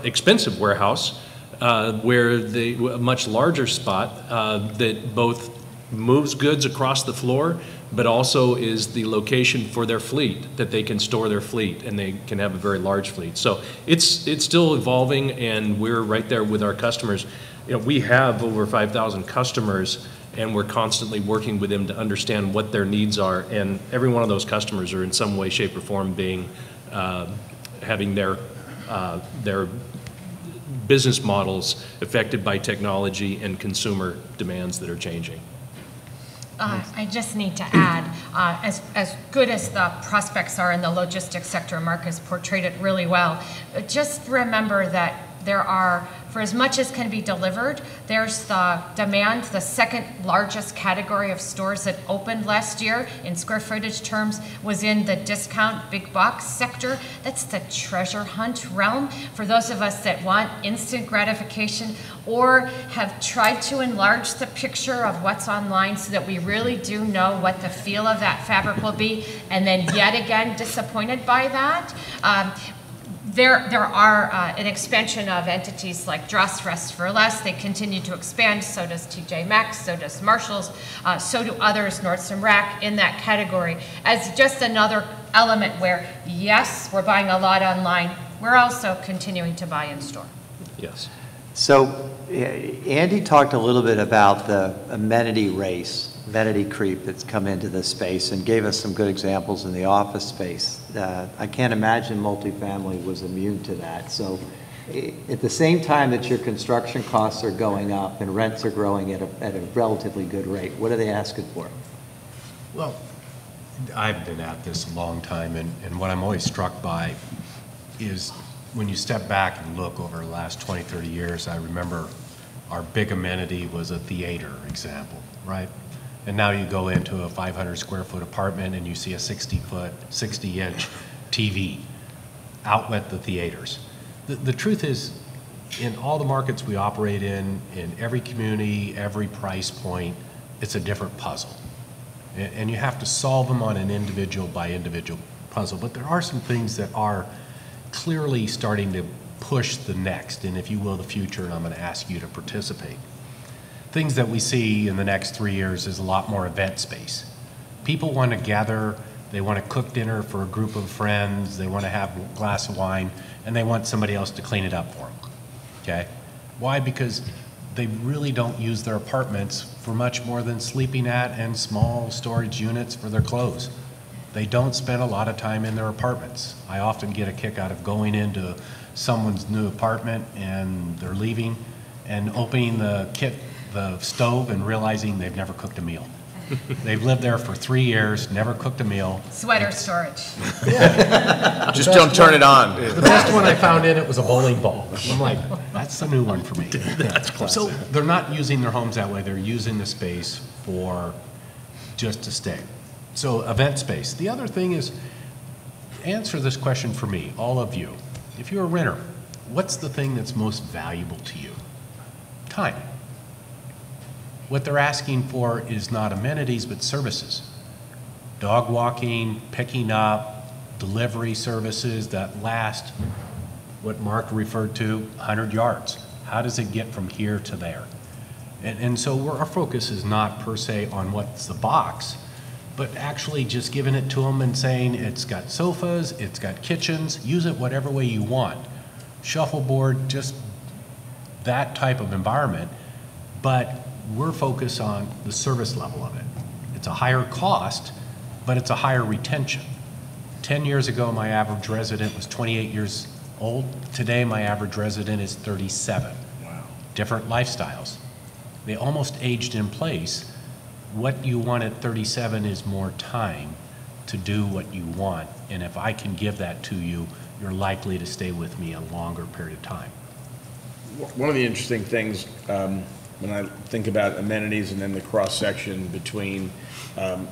expensive warehouse where a much larger spot that both moves goods across the floor, but also is the location for their fleet, that they can store their fleet and they can have a very large fleet. So it's still evolving, and we're right there with our customers. We have over 5,000 customers, and we're constantly working with them to understand what their needs are. And every one of those customers are in some way, shape, or form having their business models affected by technology and consumer demands that are changing. I just need to add, as good as the prospects are in the logistics sector, Mark has portrayed it really well. Just remember that there are, for as much as can be delivered, there's the demand, the second largest category of stores that opened last year in square footage terms was in the discount big box sector. That's the treasure hunt realm for those of us that want instant gratification or have tried to enlarge the picture of what's online so that we really do know what the feel of that fabric will be, and then yet again disappointed by that. There are an expansion of entities like Dross Rest for Less. They continue to expand. So does TJ Maxx, so does Marshalls, so do others, Nordstrom Rack, in that category, as just another element where, yes, we're buying a lot online. We're also continuing to buy in store. Yes. So Andy talked a little bit about the amenity race, amenity creep that's come into this space, and gave us some good examples in the office space. I can't imagine multifamily was immune to that. So at the same time that your construction costs are going up and rents are growing at a relatively good rate, what are they asking for? Well, I've been at this a long time, and what I'm always struck by is when you step back and look over the last 20, 30 years, I remember our big amenity was a theater example, right? And now you go into a 500 square foot apartment and you see a 60-inch TV out at the theaters. The truth is, in all the markets we operate in every community, every price point, it's a different puzzle. And you have to solve them on an individual by individual puzzle. But there are some things that are clearly starting to push the next, and if you will, the future, and I'm going to ask you to participate. Things that we see in the next 3 years is a lot more event space. People want to gather, they want to cook dinner for a group of friends, they want to have a glass of wine, and they want somebody else to clean it up for them, okay? Why? Because they really don't use their apartments for much more than sleeping at and small storage units for their clothes. They don't spend a lot of time in their apartments. I often get a kick out of going into someone's new apartment and they're leaving and opening the stove and realizing they've never cooked a meal. They've lived there for 3 years, never cooked a meal. Sweater storage. Just don't turn it on. The best one I found in it was a bowling ball. I'm like, that's the new one for me. That's classic. So they're not using their homes that way. They're using the space for just to stay. So event space. The other thing is, answer this question for me, all of you. If you're a renter, what's the thing that's most valuable to you? Time. What they're asking for is not amenities, but services. Dog walking, picking up, delivery services that last, what Mark referred to, 100 yards. How does it get from here to there? And so our focus is not per se on what's the box, but actually just giving it to them and saying it's got sofas, it's got kitchens, use it whatever way you want. Shuffleboard, just that type of environment, but we're focused on the service level of it. It's a higher cost, but it's a higher retention. 10 years ago, my average resident was 28 years old. Today, my average resident is 37. Wow. Different lifestyles. They almost aged in place. What you want at 37 is more time to do what you want. And if I can give that to you, you're likely to stay with me a longer period of time. One of the interesting things when I think about amenities and then the cross-section between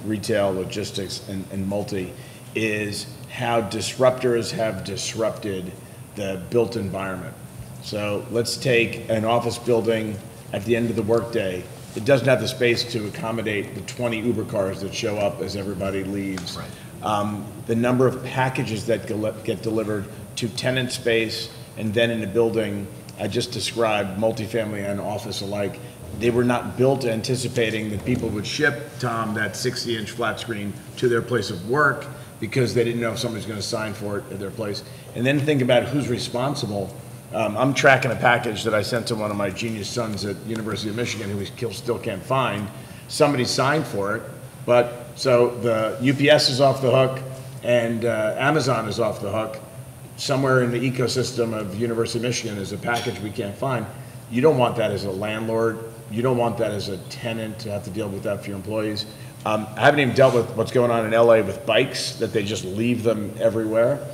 retail, logistics, and multi is how disruptors have disrupted the built environment. So let's take an office building at the end of the workday. It doesn't have the space to accommodate the 20 Uber cars that show up as everybody leaves. Right. The number of packages that get delivered to tenant space and then in the building, I just described, multifamily and office alike. They were not built anticipating that people would ship, Tom, that 60-inch flat screen to their place of work because they didn't know if somebody's going to sign for it at their place. And then think about who's responsible. I'm tracking a package that I sent to one of my genius sons at University of Michigan who we still can't find. Somebody signed for it, but so the UPS is off the hook and Amazon is off the hook. Somewhere in the ecosystem of University of Michigan is a package we can't find. You don't want that as a landlord. You don't want that as a tenant to have to deal with that for your employees. I haven't even dealt with what's going on in LA with bikes, that they just leave them everywhere.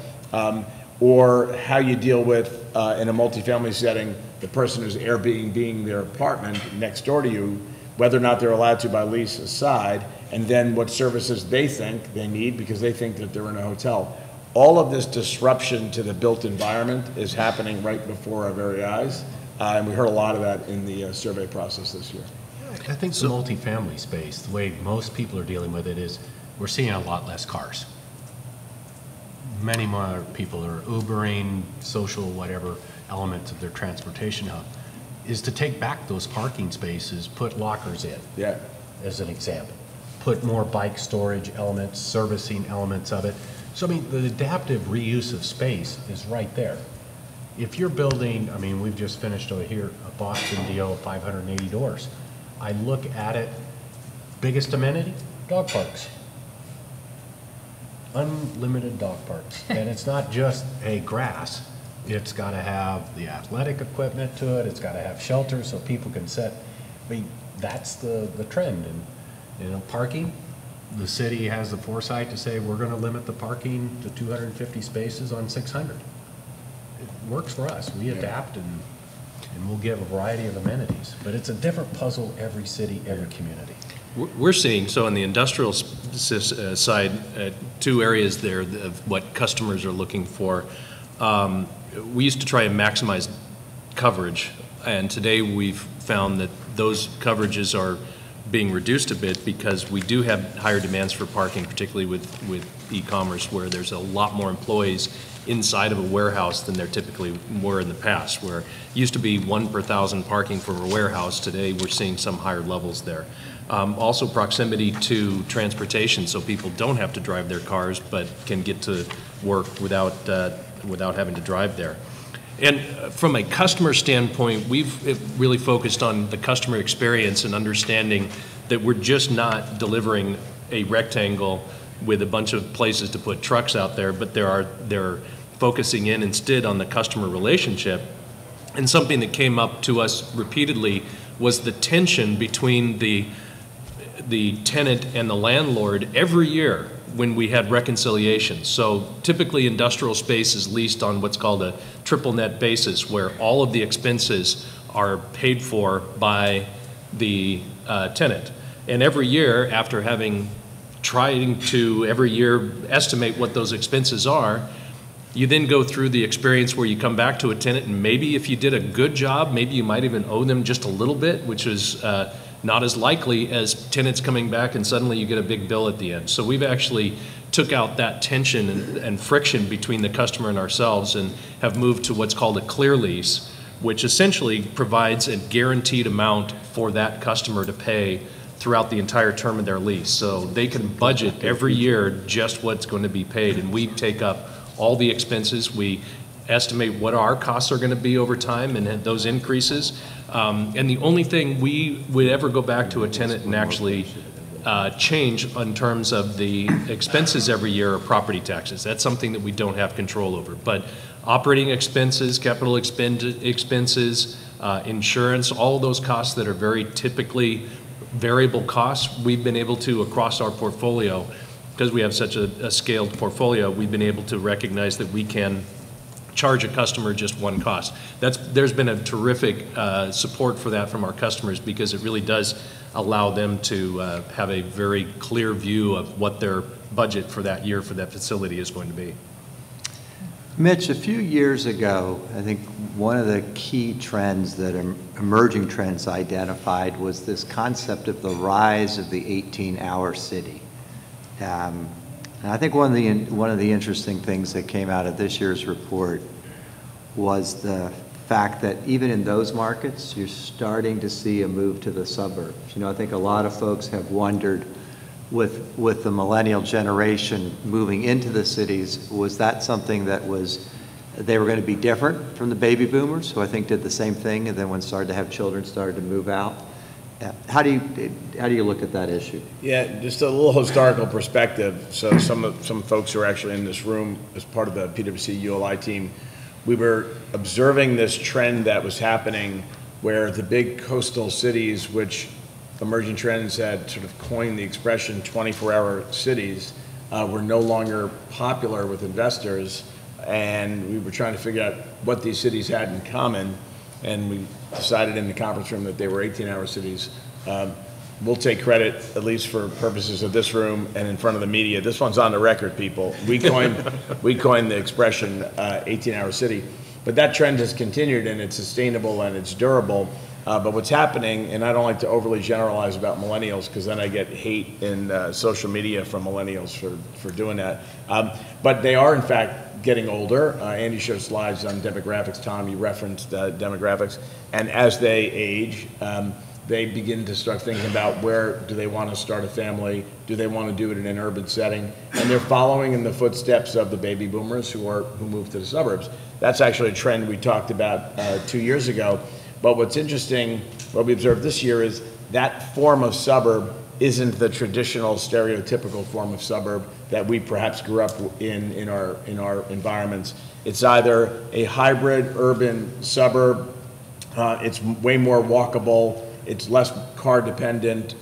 Or how you deal with, in a multifamily setting, the person who's Airbnb their apartment next door to you, whether or not they're allowed to by lease aside, and then what services they think they need because they think that they're in a hotel. All of this disruption to the built environment is happening right before our very eyes, and we heard a lot of that in the survey process this year. I think the multifamily space, the way most people are dealing with it is we're seeing a lot less cars. Many more people are Ubering, social, whatever elements of their transportation hub, is to take back those parking spaces, put lockers in, Yeah. as an example. Put more bike storage elements, servicing elements of it. So, I mean, the adaptive reuse of space is right there. If you're building, I mean, we've just finished over here a Boston deal, 580 doors. I look at it, biggest amenity, dog parks. Unlimited dog parks. And it's not just a grass. It's got to have the athletic equipment to it. It's got to have shelter so people can sit. I mean, that's the trend. And, you know, parking, the city has the foresight to say we're going to limit the parking to 250 spaces on 600. It works for us. We adapt and we'll give a variety of amenities. But it's a different puzzle every city, every community. We're seeing, so on the industrial side, two areas there of what customers are looking for. We used to try and maximize coverage. And today we've found that those coverages are being reduced a bit because we do have higher demands for parking, particularly with e-commerce, where there's a lot more employees inside of a warehouse than there typically were in the past, where it used to be 1 per 1,000 parking for a warehouse. Today we're seeing some higher levels there. Also proximity to transportation, so people don't have to drive their cars but can get to work without having to drive there. And from a customer standpoint, we've really focused on the customer experience and understanding that we're just not delivering a rectangle with a bunch of places to put trucks out there, but they're focusing in instead on the customer relationship. And something that came up to us repeatedly was the tension between the tenant and the landlord every year when we had reconciliation. So typically industrial space is leased on what's called a triple net basis, where all of the expenses are paid for by the tenant. And every year, after having trying to every year estimate what those expenses are, you then go through the experience where you come back to a tenant, and maybe if you did a good job, maybe you might even owe them just a little bit, which is not as likely as tenants coming back and suddenly you get a big bill at the end. So we've actually took out that tension and friction between the customer and ourselves and have moved to what's called a clear lease, which essentially provides a guaranteed amount for that customer to pay throughout the entire term of their lease. So they can budget every year just what's going to be paid, and we take up all the expenses. We estimate what our costs are going to be over time and those increases. And the only thing we would ever go back to a tenant and actually change in terms of the expenses every year are property taxes. That's something that we don't have control over. But operating expenses, capital expenses, insurance, all of those costs that are very typically variable costs, we've been able to, across our portfolio, because we have such a scaled portfolio, we've been able to recognize that we can charge a customer just one cost. There's been a terrific support for that from our customers, because it really does allow them to have a very clear view of what their budget for that year for that facility is going to be. Mitch, a few years ago, I think one of the key trends that emerging trends identified was this concept of the rise of the 18-hour city. And I think one of the interesting things that came out of this year's report was the fact that even in those markets, you're starting to see a move to the suburbs. You know, I think a lot of folks have wondered with the millennial generation moving into the cities, was that something that they were going to be different from the baby boomers, who I think did the same thing, and then when started to have children, started to move out? How do you look at that issue? Yeah, just a little historical perspective. So some folks who are actually in this room as part of the PwC ULI team, we were observing this trend that was happening where the big coastal cities, which Emerging Trends had sort of coined the expression 24-hour cities, were no longer popular with investors, and we were trying to figure out what these cities had in common, and we decided in the conference room that they were 18-hour cities. We'll take credit, at least for purposes of this room and in front of the media. This one's on the record, people. We coined the expression 18-hour city, but that trend has continued, and it's sustainable and it's durable. But what's happening, and I don't like to overly generalize about millennials because then I get hate in social media from millennials for doing that. But they are, in fact, getting older. Andy showed slides on demographics. Tom, you referenced demographics. And as they age, they begin to start thinking about where do they want to start a family? Do they want to do it in an urban setting? And they're following in the footsteps of the baby boomers who moved to the suburbs. That's actually a trend we talked about 2 years ago. But what's interesting, what we observed this year, is that form of suburb isn't the traditional stereotypical form of suburb that we perhaps grew up in our environments. It's either a hybrid urban suburb, it's way more walkable, it's less car dependent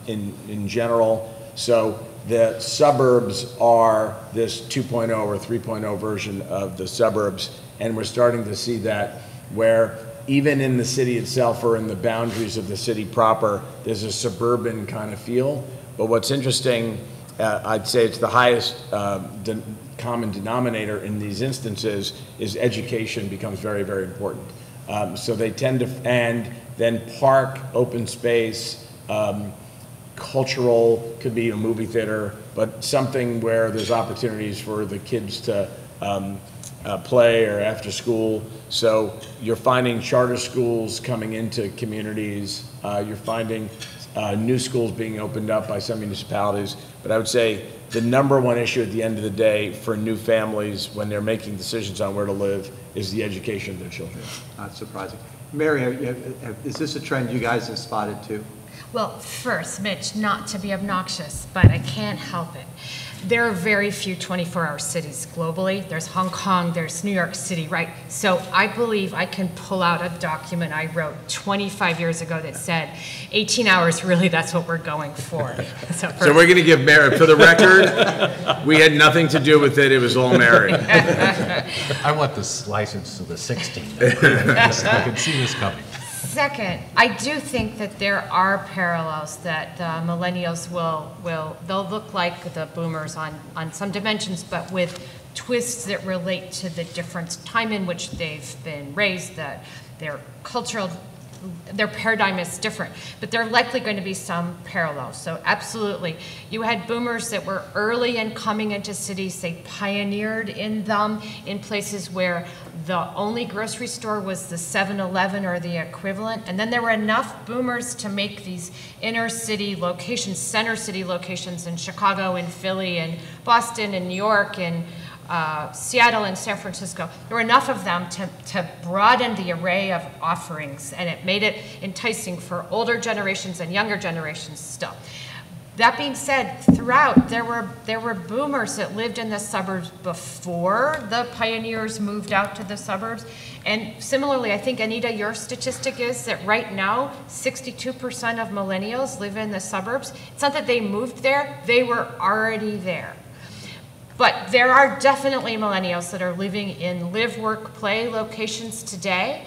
in general. So the suburbs are this 2.0 or 3.0 version of the suburbs, and we're starting to see that where even in the city itself or in the boundaries of the city proper, there's a suburban kind of feel. But what's interesting, I'd say it's the highest common denominator in these instances, is education becomes very, very important. So they tend to, and then park, open space, cultural, could be a movie theater, but something where there's opportunities for the kids to play or after school. So you're finding charter schools coming into communities. You're finding new schools being opened up by some municipalities. But I would say the number one issue at the end of the day for new families when they're making decisions on where to live is the education of their children. Not surprising. Mary, is this a trend you guys have spotted too? Well, first, Mitch, not to be obnoxious, but I can't help it. There are very few 24-hour cities globally. There's Hong Kong, there's New York City, right? So I believe I can pull out a document I wrote 25 years ago that said 18 hours, really, that's what we're going for. So we're going to give Mary, for the record, we had nothing to do with it. It was all Mary. I want this license to the 16. I could see this coming. Second, I do think that there are parallels that millennials they'll look like the boomers on some dimensions, but with twists that relate to the different time in which they've been raised, that their cultural, their paradigm is different, but there are likely going to be some parallels. So absolutely, you had boomers that were early in coming into cities. They pioneered in them in places where the only grocery store was the 7-Eleven or the equivalent. And then there were enough boomers to make these inner city locations, center city locations in Chicago and Philly and Boston and New York and Seattle and San Francisco. There were enough of them to broaden the array of offerings, and it made it enticing for older generations and younger generations still. That being said, throughout, there were boomers that lived in the suburbs before the pioneers moved out to the suburbs. And similarly, I think, Anita, your statistic is that right now, 62% of millennials live in the suburbs. It's not that they moved there, they were already there. But there are definitely millennials that are living in live, work, play locations today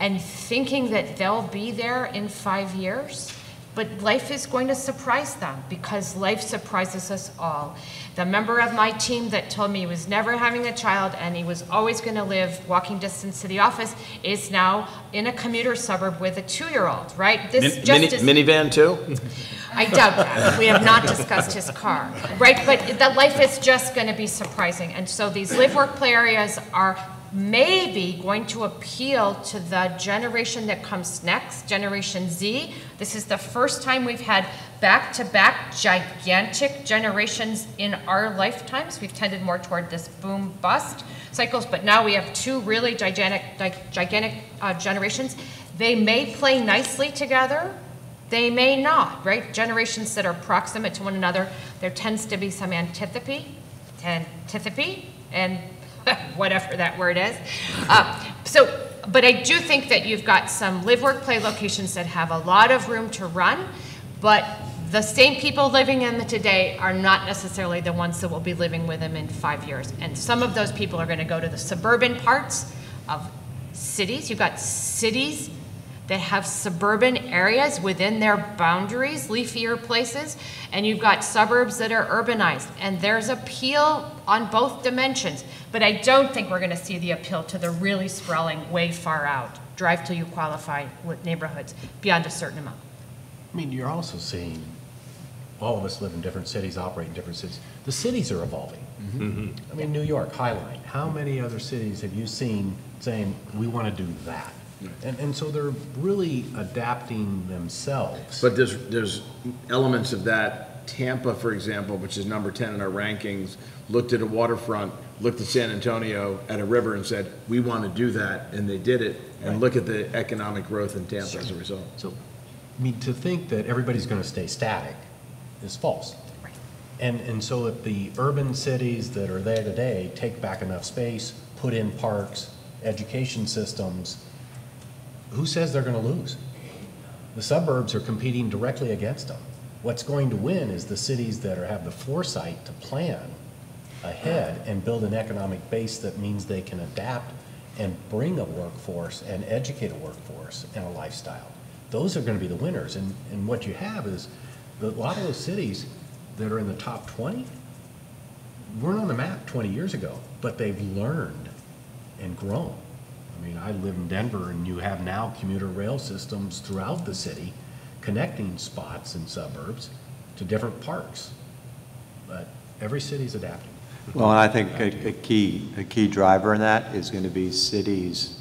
and thinking that they'll be there in 5 years. But life is going to surprise them because life surprises us all. The member of my team that told me he was never having a child and he was always going to live walking distance to the office is now in a commuter suburb with a 2-year-old, right? Minivan too? I doubt that. We have not discussed his car, right? But the life is just going to be surprising. And so these live, work, play areas are maybe going to appeal to the generation that comes next, Generation Z. This is the first time we've had back-to-back gigantic generations in our lifetimes. We've tended more toward this boom-bust cycles, but now we have two really gigantic generations. They may play nicely together. They may not, right? Generations that are proximate to one another, there tends to be some antipathy, and whatever that word is. But I do think that you've got some live, work, play locations that have a lot of room to run, but the same people living in them today are not necessarily the ones that will be living with them in 5 years. And some of those people are going to go to the suburban parts of cities. You've got cities that have suburban areas within their boundaries, leafier places, and you've got suburbs that are urbanized. And there's appeal on both dimensions. But I don't think we're going to see the appeal to the really sprawling, way far out, drive till you qualify with neighborhoods beyond a certain amount. I mean, you're also seeing all of us live in different cities, operate in different cities. The cities are evolving. Mm-hmm. I mean, New York, Highline. How many other cities have you seen saying, we want to do that? And so they're really adapting themselves. But there's elements of that. Tampa, for example, which is number 10 in our rankings, looked at a waterfront, looked at San Antonio at a river and said, we want to do that, and they did it. And look at the economic growth in Tampa as a result. So, I mean, to think that everybody's going to stay static is false. Right. And so if the urban cities that are there today take back enough space, put in parks, education systems, who says they're going to lose? The suburbs are competing directly against them. What's going to win is the cities that have the foresight to plan ahead and build an economic base that means they can adapt and bring a workforce and educate a workforce and a lifestyle. Those are going to be the winners. And what you have is a lot of those cities that are in the top 20 weren't on the map 20 years ago, but they've learned and grown. I I mean, I live in Denver, and you have now commuter rail systems throughout the city connecting spots in suburbs to different parks. But every city's adapting. Well, and I think a key driver in that is going to be cities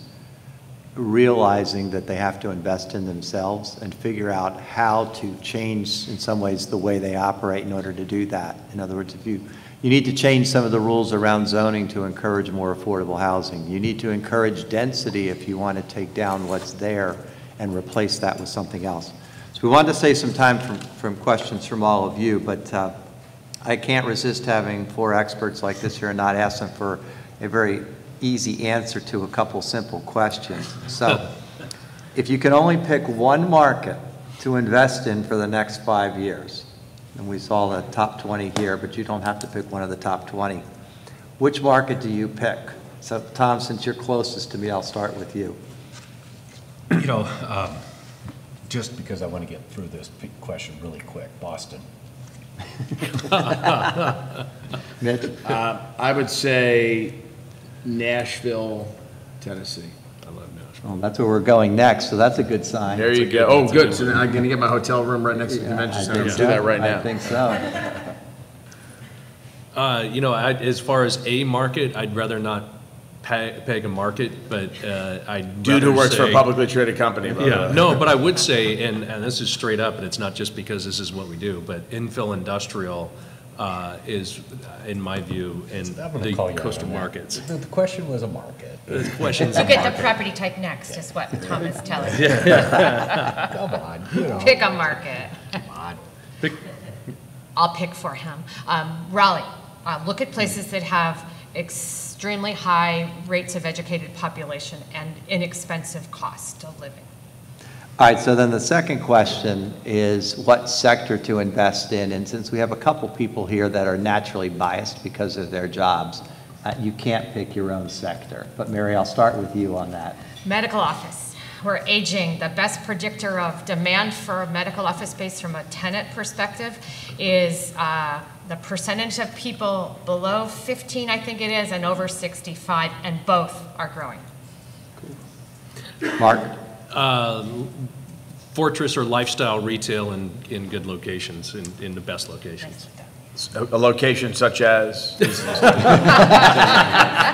realizing that they have to invest in themselves and figure out how to change, in some ways, the way they operate in order to do that. In other words, if you need to change some of the rules around zoning to encourage more affordable housing. You need to encourage density if you want to take down what's there and replace that with something else. So we wanted to save some time from questions from all of you, but I can't resist having 4 experts like this here and not ask them for a very easy answer to a couple simple questions. So if you can only pick one market to invest in for the next 5 years, and we saw the top 20 here, but you don't have to pick one of the top 20, which market do you pick? So Tom, since you're closest to me, I'll start with you. You know, just because I want to get through this question really quick, Boston. Mitch? I would say Nashville, Tennessee. I love Nashville. Well, that's where we're going next, so that's a good sign. There you go. Oh, good. So then I'm going to get my hotel room right next to the Yeah, convention I center. think Let's so. do that right now. I think so. You know, as far as a market, I'd rather not peg a market, but I'd Dude who rather works for a say- publicly traded company, by the Yeah, way. no, but I would say, and this is straight up, and it's not just because this is what we do, but infill industrial is, in my view, in I'm gonna the call you out coastal on that. markets. The question was a market. The question's You a get the market. property type next, is what Tom is telling you. Come on, you know. Pick a market. Come on. I'll pick for him. Raleigh, look at places that have extremely high rates of educated population and inexpensive cost of living. All right, so then the second question is what sector to invest in, and since we have a couple people here that are naturally biased because of their jobs, you can't pick your own sector. But Mary, I'll start with you on that. Medical office. We're aging. The best predictor of demand for medical office space from a tenant perspective is the percentage of people below 15, I think it is, and over 65, and both are growing. Mark? Fortress or lifestyle retail in good locations, in the best locations. A location such as?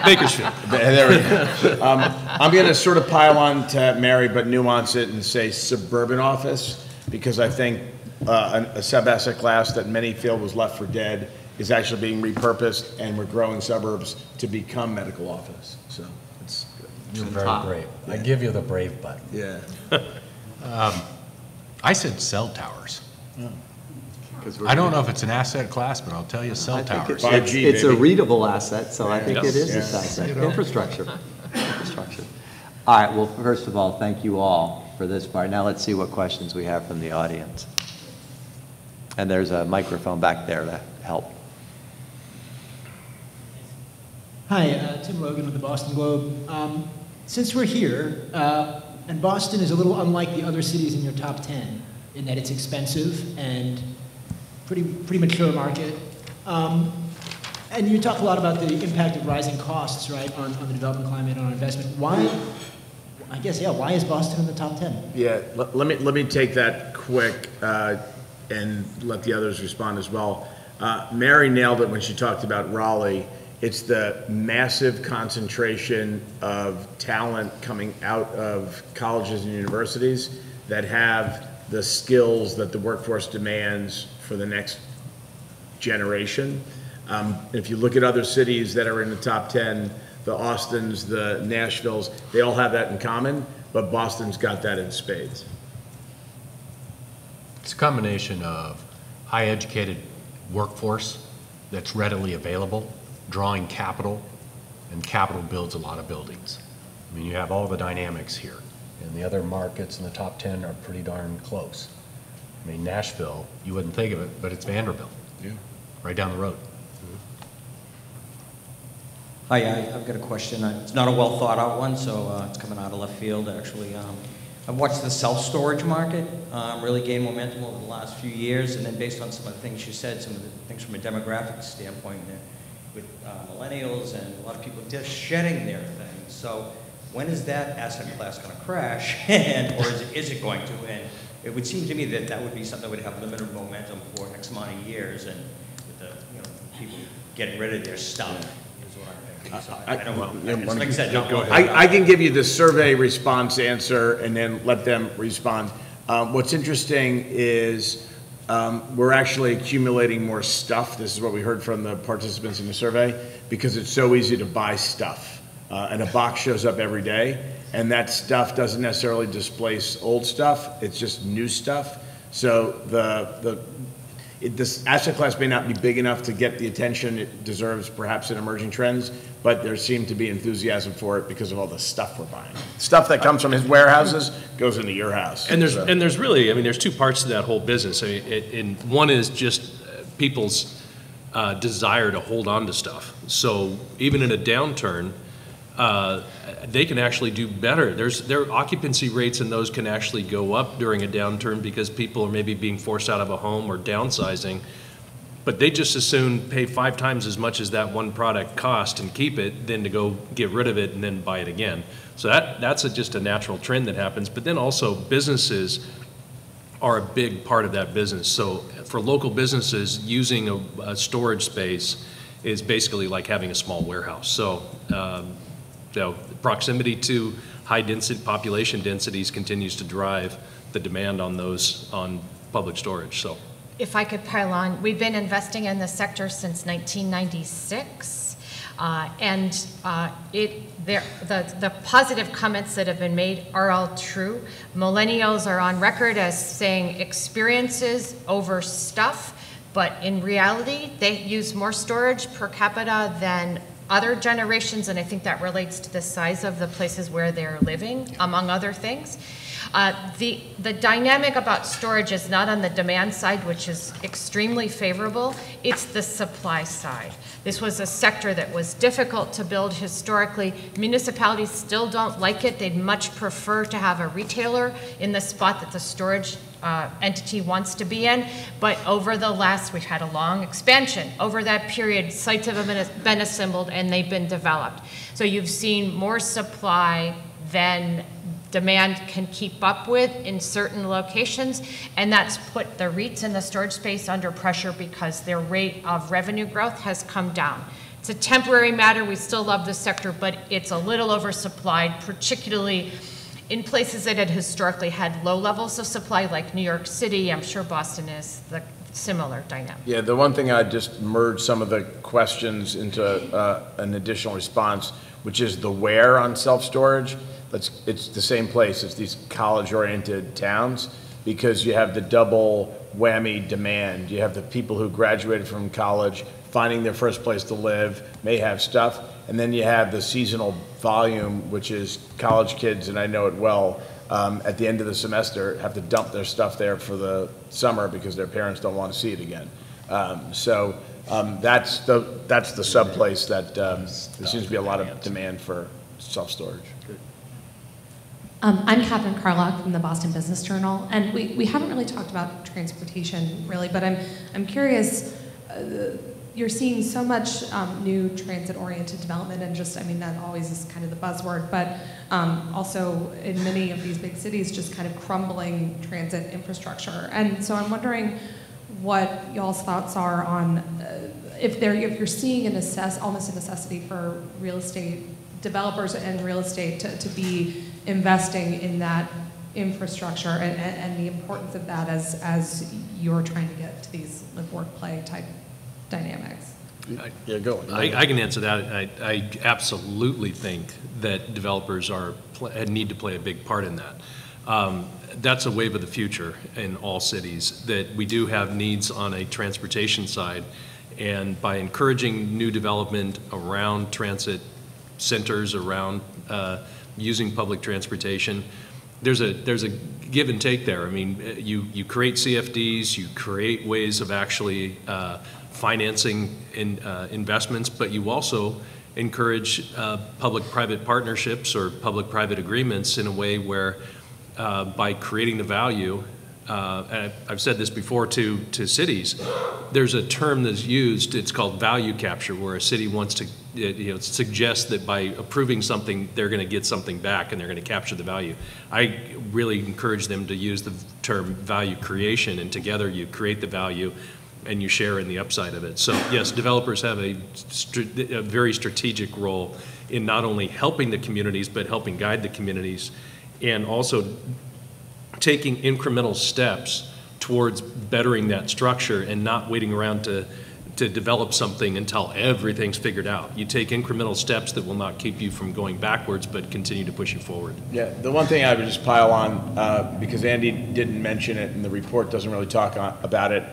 Bakersfield. There we go. I'm going to sort of pile on to Mary, but nuance it and say suburban office, because I think a sub-asset class that many feel was left for dead is actually being repurposed, and we're growing suburbs to become medical office. So it's You're very brave. I give you the brave button. yeah. I said cell towers. Because I don't know if it's an asset class, but I'll tell you, cell towers. 5G, it's a baby. readable asset, so I think Yes. it is Yeah. a asset. You know. Infrastructure. All right, well, first of all, thank you all for this part. Now let's see what questions we have from the audience. And there's a microphone back there to help. Hi, Tim Logan with the Boston Globe. Since we're here, and Boston is a little unlike the other cities in your top 10 in that it's expensive and pretty mature market. And you talk a lot about the impact of rising costs, right, on the development climate, on investment. Why, I guess, yeah, why is Boston in the top 10? Yeah, let me take that quick and let the others respond as well. Mary nailed it when she talked about Raleigh. It's the massive concentration of talent coming out of colleges and universities that have the skills that the workforce demands for the next generation. If you look at other cities that are in the top 10, the Austins, the Nashvilles, they all have that in common, but Boston's got that in spades. It's a combination of high educated workforce that's readily available, drawing capital, and capital builds a lot of buildings. I mean, you have all the dynamics here, and the other markets in the top 10 are pretty darn close. I mean, Nashville, you wouldn't think of it, but it's Vanderbilt, right down the road. Hi, I've got a question. It's not a well thought out one, so it's coming out of left field, actually. I've watched the self-storage market really gain momentum over the last few years, and then based on some of the things you said, some of the things from a demographic standpoint with millennials and a lot of people just shedding their things. So when is that asset class going to crash, and, or is it going to? And it would seem to me that that would be something that would have limited momentum for X amount of years, and with the, people getting rid of their stuff is what I'm thinking. So I don't know. Like I said, I can give you the survey response answer and then let them respond. What's interesting is we're actually accumulating more stuff. This is what we heard from the participants in the survey, because it's so easy to buy stuff. And a box shows up every day, and that stuff doesn't necessarily displace old stuff, it's just new stuff. So this asset class may not be big enough to get the attention it deserves perhaps in emerging trends, but there seemed to be enthusiasm for it because of all the stuff we're buying. Stuff that comes from his warehouses goes into your house. And there's really, there's two parts to that whole business. And one is just people's desire to hold on to stuff. So even in a downturn, they can actually do better. Their occupancy rates in those can actually go up during a downturn because people are maybe being forced out of a home or downsizing, but they just as soon pay 5 times as much as that one product cost and keep it than to go get rid of it and then buy it again. So that's just a natural trend that happens. But then also businesses are a big part of that business. So for local businesses, using a storage space is basically like having a small warehouse. So proximity to high density population densities continues to drive the demand on public storage. So if I could pile on, we've been investing in the sector since 1996, the positive comments that have been made are all true. Millennials are on record as saying experiences over stuff, but in reality, they use more storage per capita than other generations, and I think that relates to the size of the places where they're living, among other things. The dynamic about storage is not on the demand side, which is extremely favorable, it's the supply side. This was a sector that was difficult to build historically. Municipalities still don't like it. They'd much prefer to have a retailer in the spot that the storage entity wants to be in, but we've had a long expansion. Over that period, sites have been assembled and they've been developed. So you've seen more supply than demand can keep up with in certain locations, and that's put the REITs in the storage space under pressure because their rate of revenue growth has come down. It's a temporary matter. We still love the sector, but it's a little oversupplied, particularly in places that had historically had low levels of supply, like New York City. I'm sure Boston is the similar dynamic. Yeah, the one thing I just merged some of the questions into an additional response, which is the where on self-storage. It's the same place. It's these college-oriented towns, because you have the double whammy demand. You have the people who graduated from college finding their first place to live, may have stuff, and then you have the seasonal volume, which is college kids, and I know it well, at the end of the semester have to dump their stuff there for the summer because their parents don't want to see it again. That's the sub place that there seems to be a lot of demand for self-storage. I'm Catherine Carlock from the Boston Business Journal, and we haven't really talked about transportation really, but I'm curious, you're seeing so much new transit-oriented development, and that always is kind of the buzzword, but also in many of these big cities, just kind of crumbling transit infrastructure. And so I'm wondering what y'all's thoughts are on if you're seeing almost a necessity for real estate developers and real estate to be investing in that infrastructure and the importance of that as you're trying to get to these live, work, play type dynamics. Yeah, go on. I can answer that. I absolutely think that developers need to play a big part in that. That's a wave of the future in all cities, that we do have needs on a transportation side, and by encouraging new development around transit centers, around using public transportation, there's a give and take there. I mean, you create CFDs, you create ways of actually financing investments, but you also encourage public-private partnerships or public-private agreements in a way where by creating the value, and I've said this before to cities, there's a term that's used, it's called value capture, where a city wants suggest that by approving something, they're going to get something back and they're going to capture the value. I really encourage them to use the term value creation, and together you create the value and you share in the upside of it. So yes, developers have a very strategic role in not only helping the communities, but helping guide the communities, and also taking incremental steps towards bettering that structure and not waiting around to develop something until everything's figured out. You take incremental steps that will not keep you from going backwards, but continue to push you forward. Yeah, the one thing I would just pile on, because Andy didn't mention it and the report doesn't really talk about it,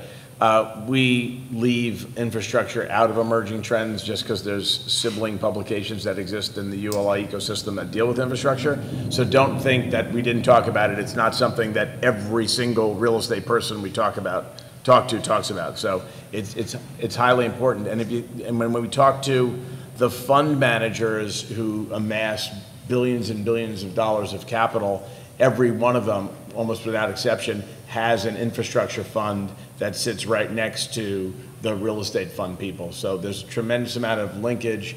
we leave infrastructure out of emerging trends just because there's sibling publications that exist in the ULI ecosystem that deal with infrastructure. So don't think that we didn't talk about it. It's not something that every single real estate person we talk to talks about. So it's highly important. And when we talk to the fund managers who amass billions and billions of dollars of capital, every one of them, almost without exception, has an infrastructure fund that sits right next to the real estate fund people. So there's a tremendous amount of linkage.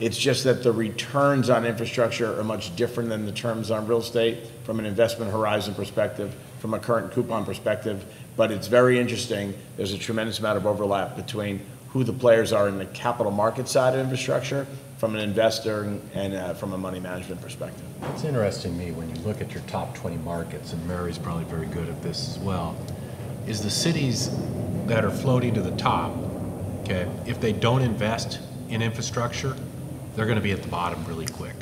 It's just that the returns on infrastructure are much different than the terms on real estate from an investment horizon perspective, from a current coupon perspective. But it's very interesting. There's a tremendous amount of overlap between who the players are in the capital market side of infrastructure from an investor and from a money management perspective. It's interesting to me when you look at your top 20 markets, and Mary's probably very good at this as well, is the cities that are floating to the top, okay, if they don't invest in infrastructure, they're going to be at the bottom really quick.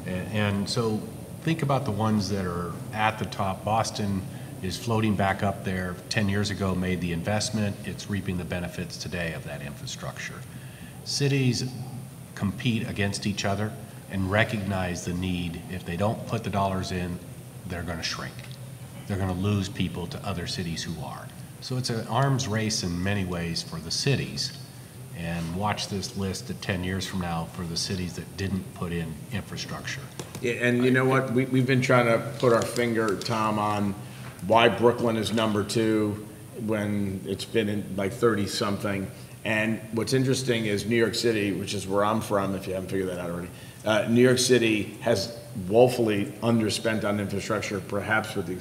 And so think about the ones that are at the top. Boston is floating back up there. 10 years ago made the investment. It's reaping the benefits today of that infrastructure. Cities compete against each other and recognize the need. If they don't put the dollars in, they're going to shrink. They're going to lose people to other cities who are. So it's an arms race in many ways for the cities. And watch this list at 10 years from now for the cities that didn't put in infrastructure. Yeah, and you know what? We've been trying to put our finger, Tom, on why Brooklyn is number 2 when it's been in like 30-something. And what's interesting is New York City, which is where I'm from, if you haven't figured that out already, New York City has woefully underspent on infrastructure, perhaps with the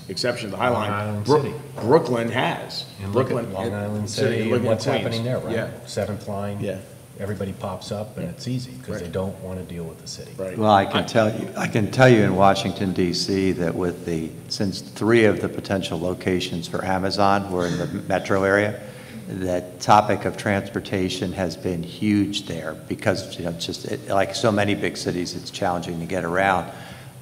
exception of the High Line. Brooklyn has. And look at Long Island City and what's happening there, right? Yeah. 7th line. Yeah. Everybody pops up, and it's easy because they don't want to deal with the city. Right. Well, I can tell you in Washington, D.C., that since 3 of the potential locations for Amazon were in the metro area, that topic of transportation has been huge there because, like so many big cities, it's challenging to get around.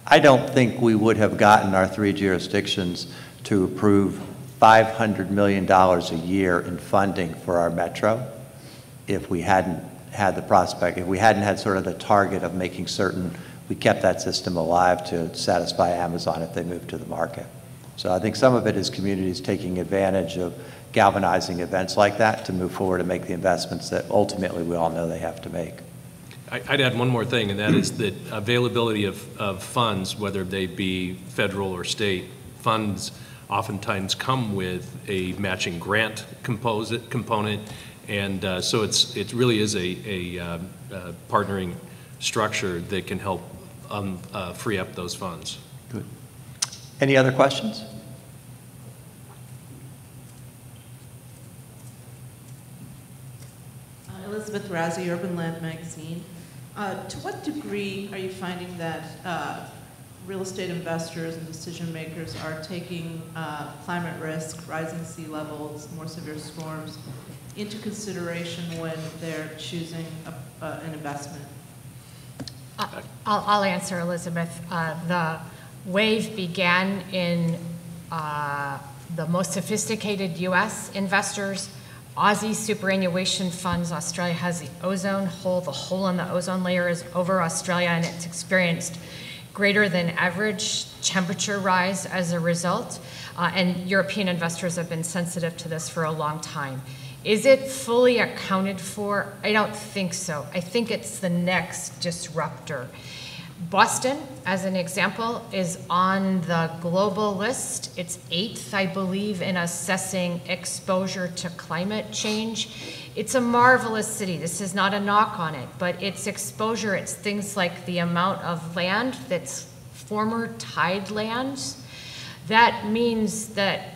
I don't think we would have gotten our 3 jurisdictions to approve $500 million a year in funding for our metro if we hadn't had the prospect, if we hadn't had sort of the target of making certain we kept that system alive to satisfy Amazon if they moved to the market. So I think some of it is communities taking advantage of galvanizing events like that to move forward and make the investments that ultimately we all know they have to make. I'd add one more thing, and that is that availability of funds, whether they be federal or state, funds oftentimes come with a matching grant component, and so it really is a partnering structure that can help free up those funds. Good. Any other questions? Elizabeth Razzie, Urban Land Magazine. To what degree are you finding that real estate investors and decision makers are taking climate risk, rising sea levels, more severe storms into consideration when they're choosing an investment? I'll answer, Elizabeth. The wave began in the most sophisticated U.S. investors. Aussie superannuation funds. Australia has the ozone hole. The hole in the ozone layer is over Australia, and it's experienced greater than average temperature rise as a result. And European investors have been sensitive to this for a long time. Is it fully accounted for? I don't think so. I think it's the next disruptor. Boston, as an example, is on the global list. It's 8th, I believe, in assessing exposure to climate change. It's a marvelous city. This is not a knock on it, but its exposure, it's things like the amount of land that's former tide lands. That means that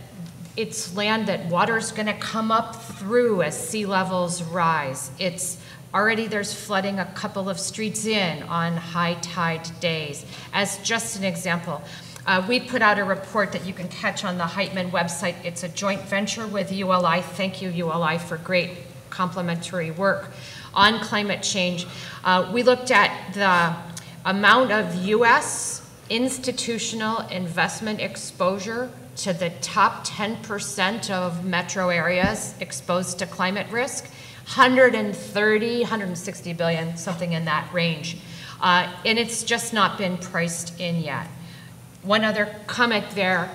it's land that water's going to come up through as sea levels rise. It's already, there's flooding a couple of streets in on high tide days. As just an example, we put out a report that you can catch on the Heitman website. It's a joint venture with ULI. Thank you, ULI, for great complementary work on climate change. We looked at the amount of US institutional investment exposure to the top 10% of metro areas exposed to climate risk, 130, 160 billion, something in that range. And it's just not been priced in yet. One other comment there,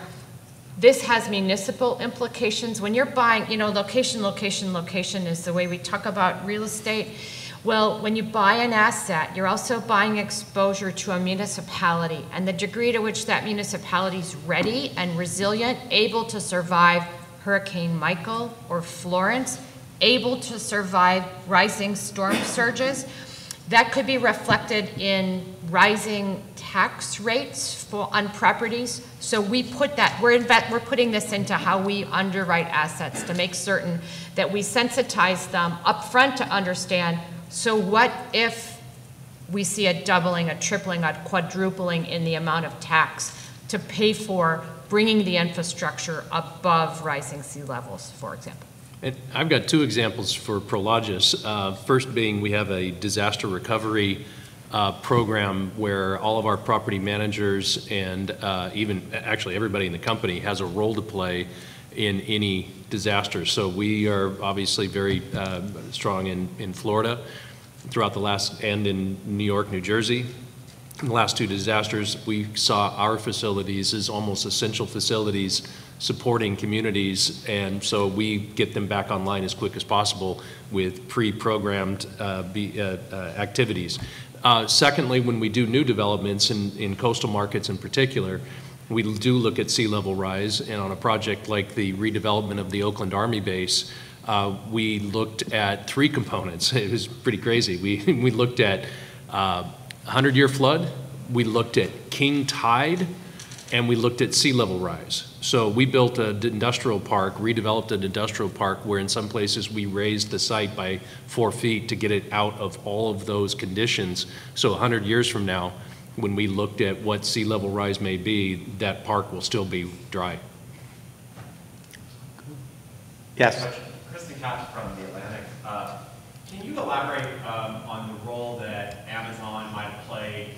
this has municipal implications. When you're buying, you know, location, location, location is the way we talk about real estate. Well, when you buy an asset, you're also buying exposure to a municipality, and the degree to which that municipality is ready and resilient, able to survive Hurricane Michael or Florence, able to survive rising storm surges, that could be reflected in rising tax rates on properties. So we put that, we're putting this into how we underwrite assets to make certain that we sensitize them upfront to understand, so what if we see a doubling, a tripling, a quadrupling in the amount of tax to pay for bringing the infrastructure above rising sea levels, for example? And I've got two examples for Prologis. First being, we have a disaster recovery program where all of our property managers and even actually everybody in the company has a role to play in any disaster. So we are obviously very strong in Florida throughout the last, and in New York, New Jersey. In the last two disasters, we saw our facilities as almost essential facilities supporting communities, and so we get them back online as quick as possible with pre-programmed activities. Secondly, when we do new developments in coastal markets in particular, we do look at sea level rise, and on a project like the redevelopment of the Oakland Army Base, we looked at three components. It was pretty crazy. We looked at 100-year flood, we looked at king tide, and we looked at sea level rise. So we built an industrial park, redeveloped an industrial park where in some places we raised the site by 4 feet to get it out of all of those conditions. So 100 years from now, when we looked at what sea level rise may be, that park will still be dry. Yes. Kristen Couch from The Atlantic. Can you elaborate on the role that Amazon might have played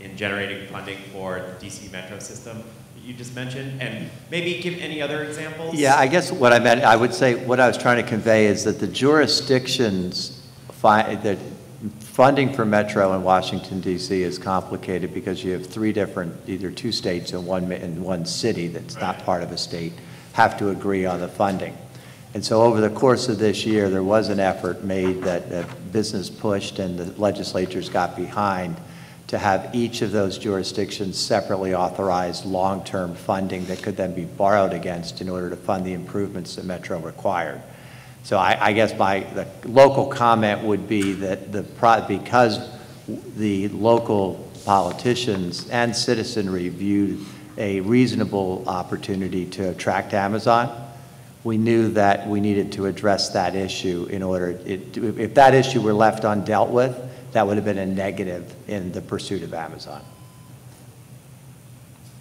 in generating funding for the DC Metro system that you just mentioned, and maybe give any other examples? Yeah, I guess what I meant, I would say what I was trying to convey is that the jurisdictions, that funding for Metro in Washington, D.C. is complicated because you have three different, either two states and one city that's not part of a state, have to agree on the funding. And so over the course of this year, there was an effort made that business pushed and the legislatures got behind to have each of those jurisdictions separately authorize long-term funding that could then be borrowed against in order to fund the improvements that Metro required. So I guess the local comment would be that because the local politicians and citizenry viewed a reasonable opportunity to attract Amazon, we knew that we needed to address that issue in order, if that issue were left undealt with, that would have been a negative in the pursuit of Amazon.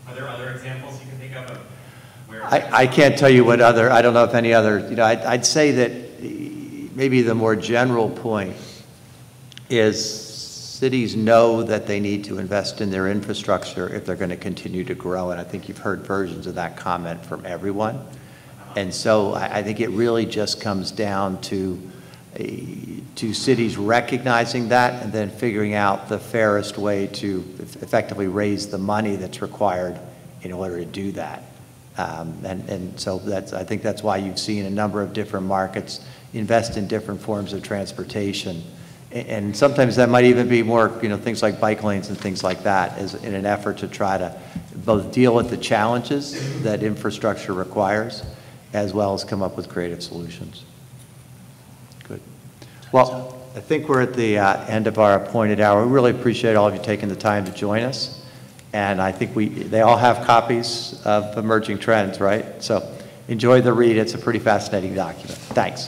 Are there other examples you can think of where? I can't tell you what other, I don't know if any other, I'd say that maybe the more general point is cities know that they need to invest in their infrastructure if they're going to continue to grow, and I think you've heard versions of that comment from everyone. And so I think it really just comes down to cities recognizing that and then figuring out the fairest way to effectively raise the money that's required in order to do that. And so I think that's why you've seen a number of different markets invest in different forms of transportation. And sometimes that might even be more, things like bike lanes and things like that, as in an effort to try to both deal with the challenges that infrastructure requires, as well as come up with creative solutions. Well, I think we're at the end of our appointed hour. We really appreciate all of you taking the time to join us. And I think they all have copies of Emerging Trends, right? So enjoy the read. It's a pretty fascinating document. Thanks.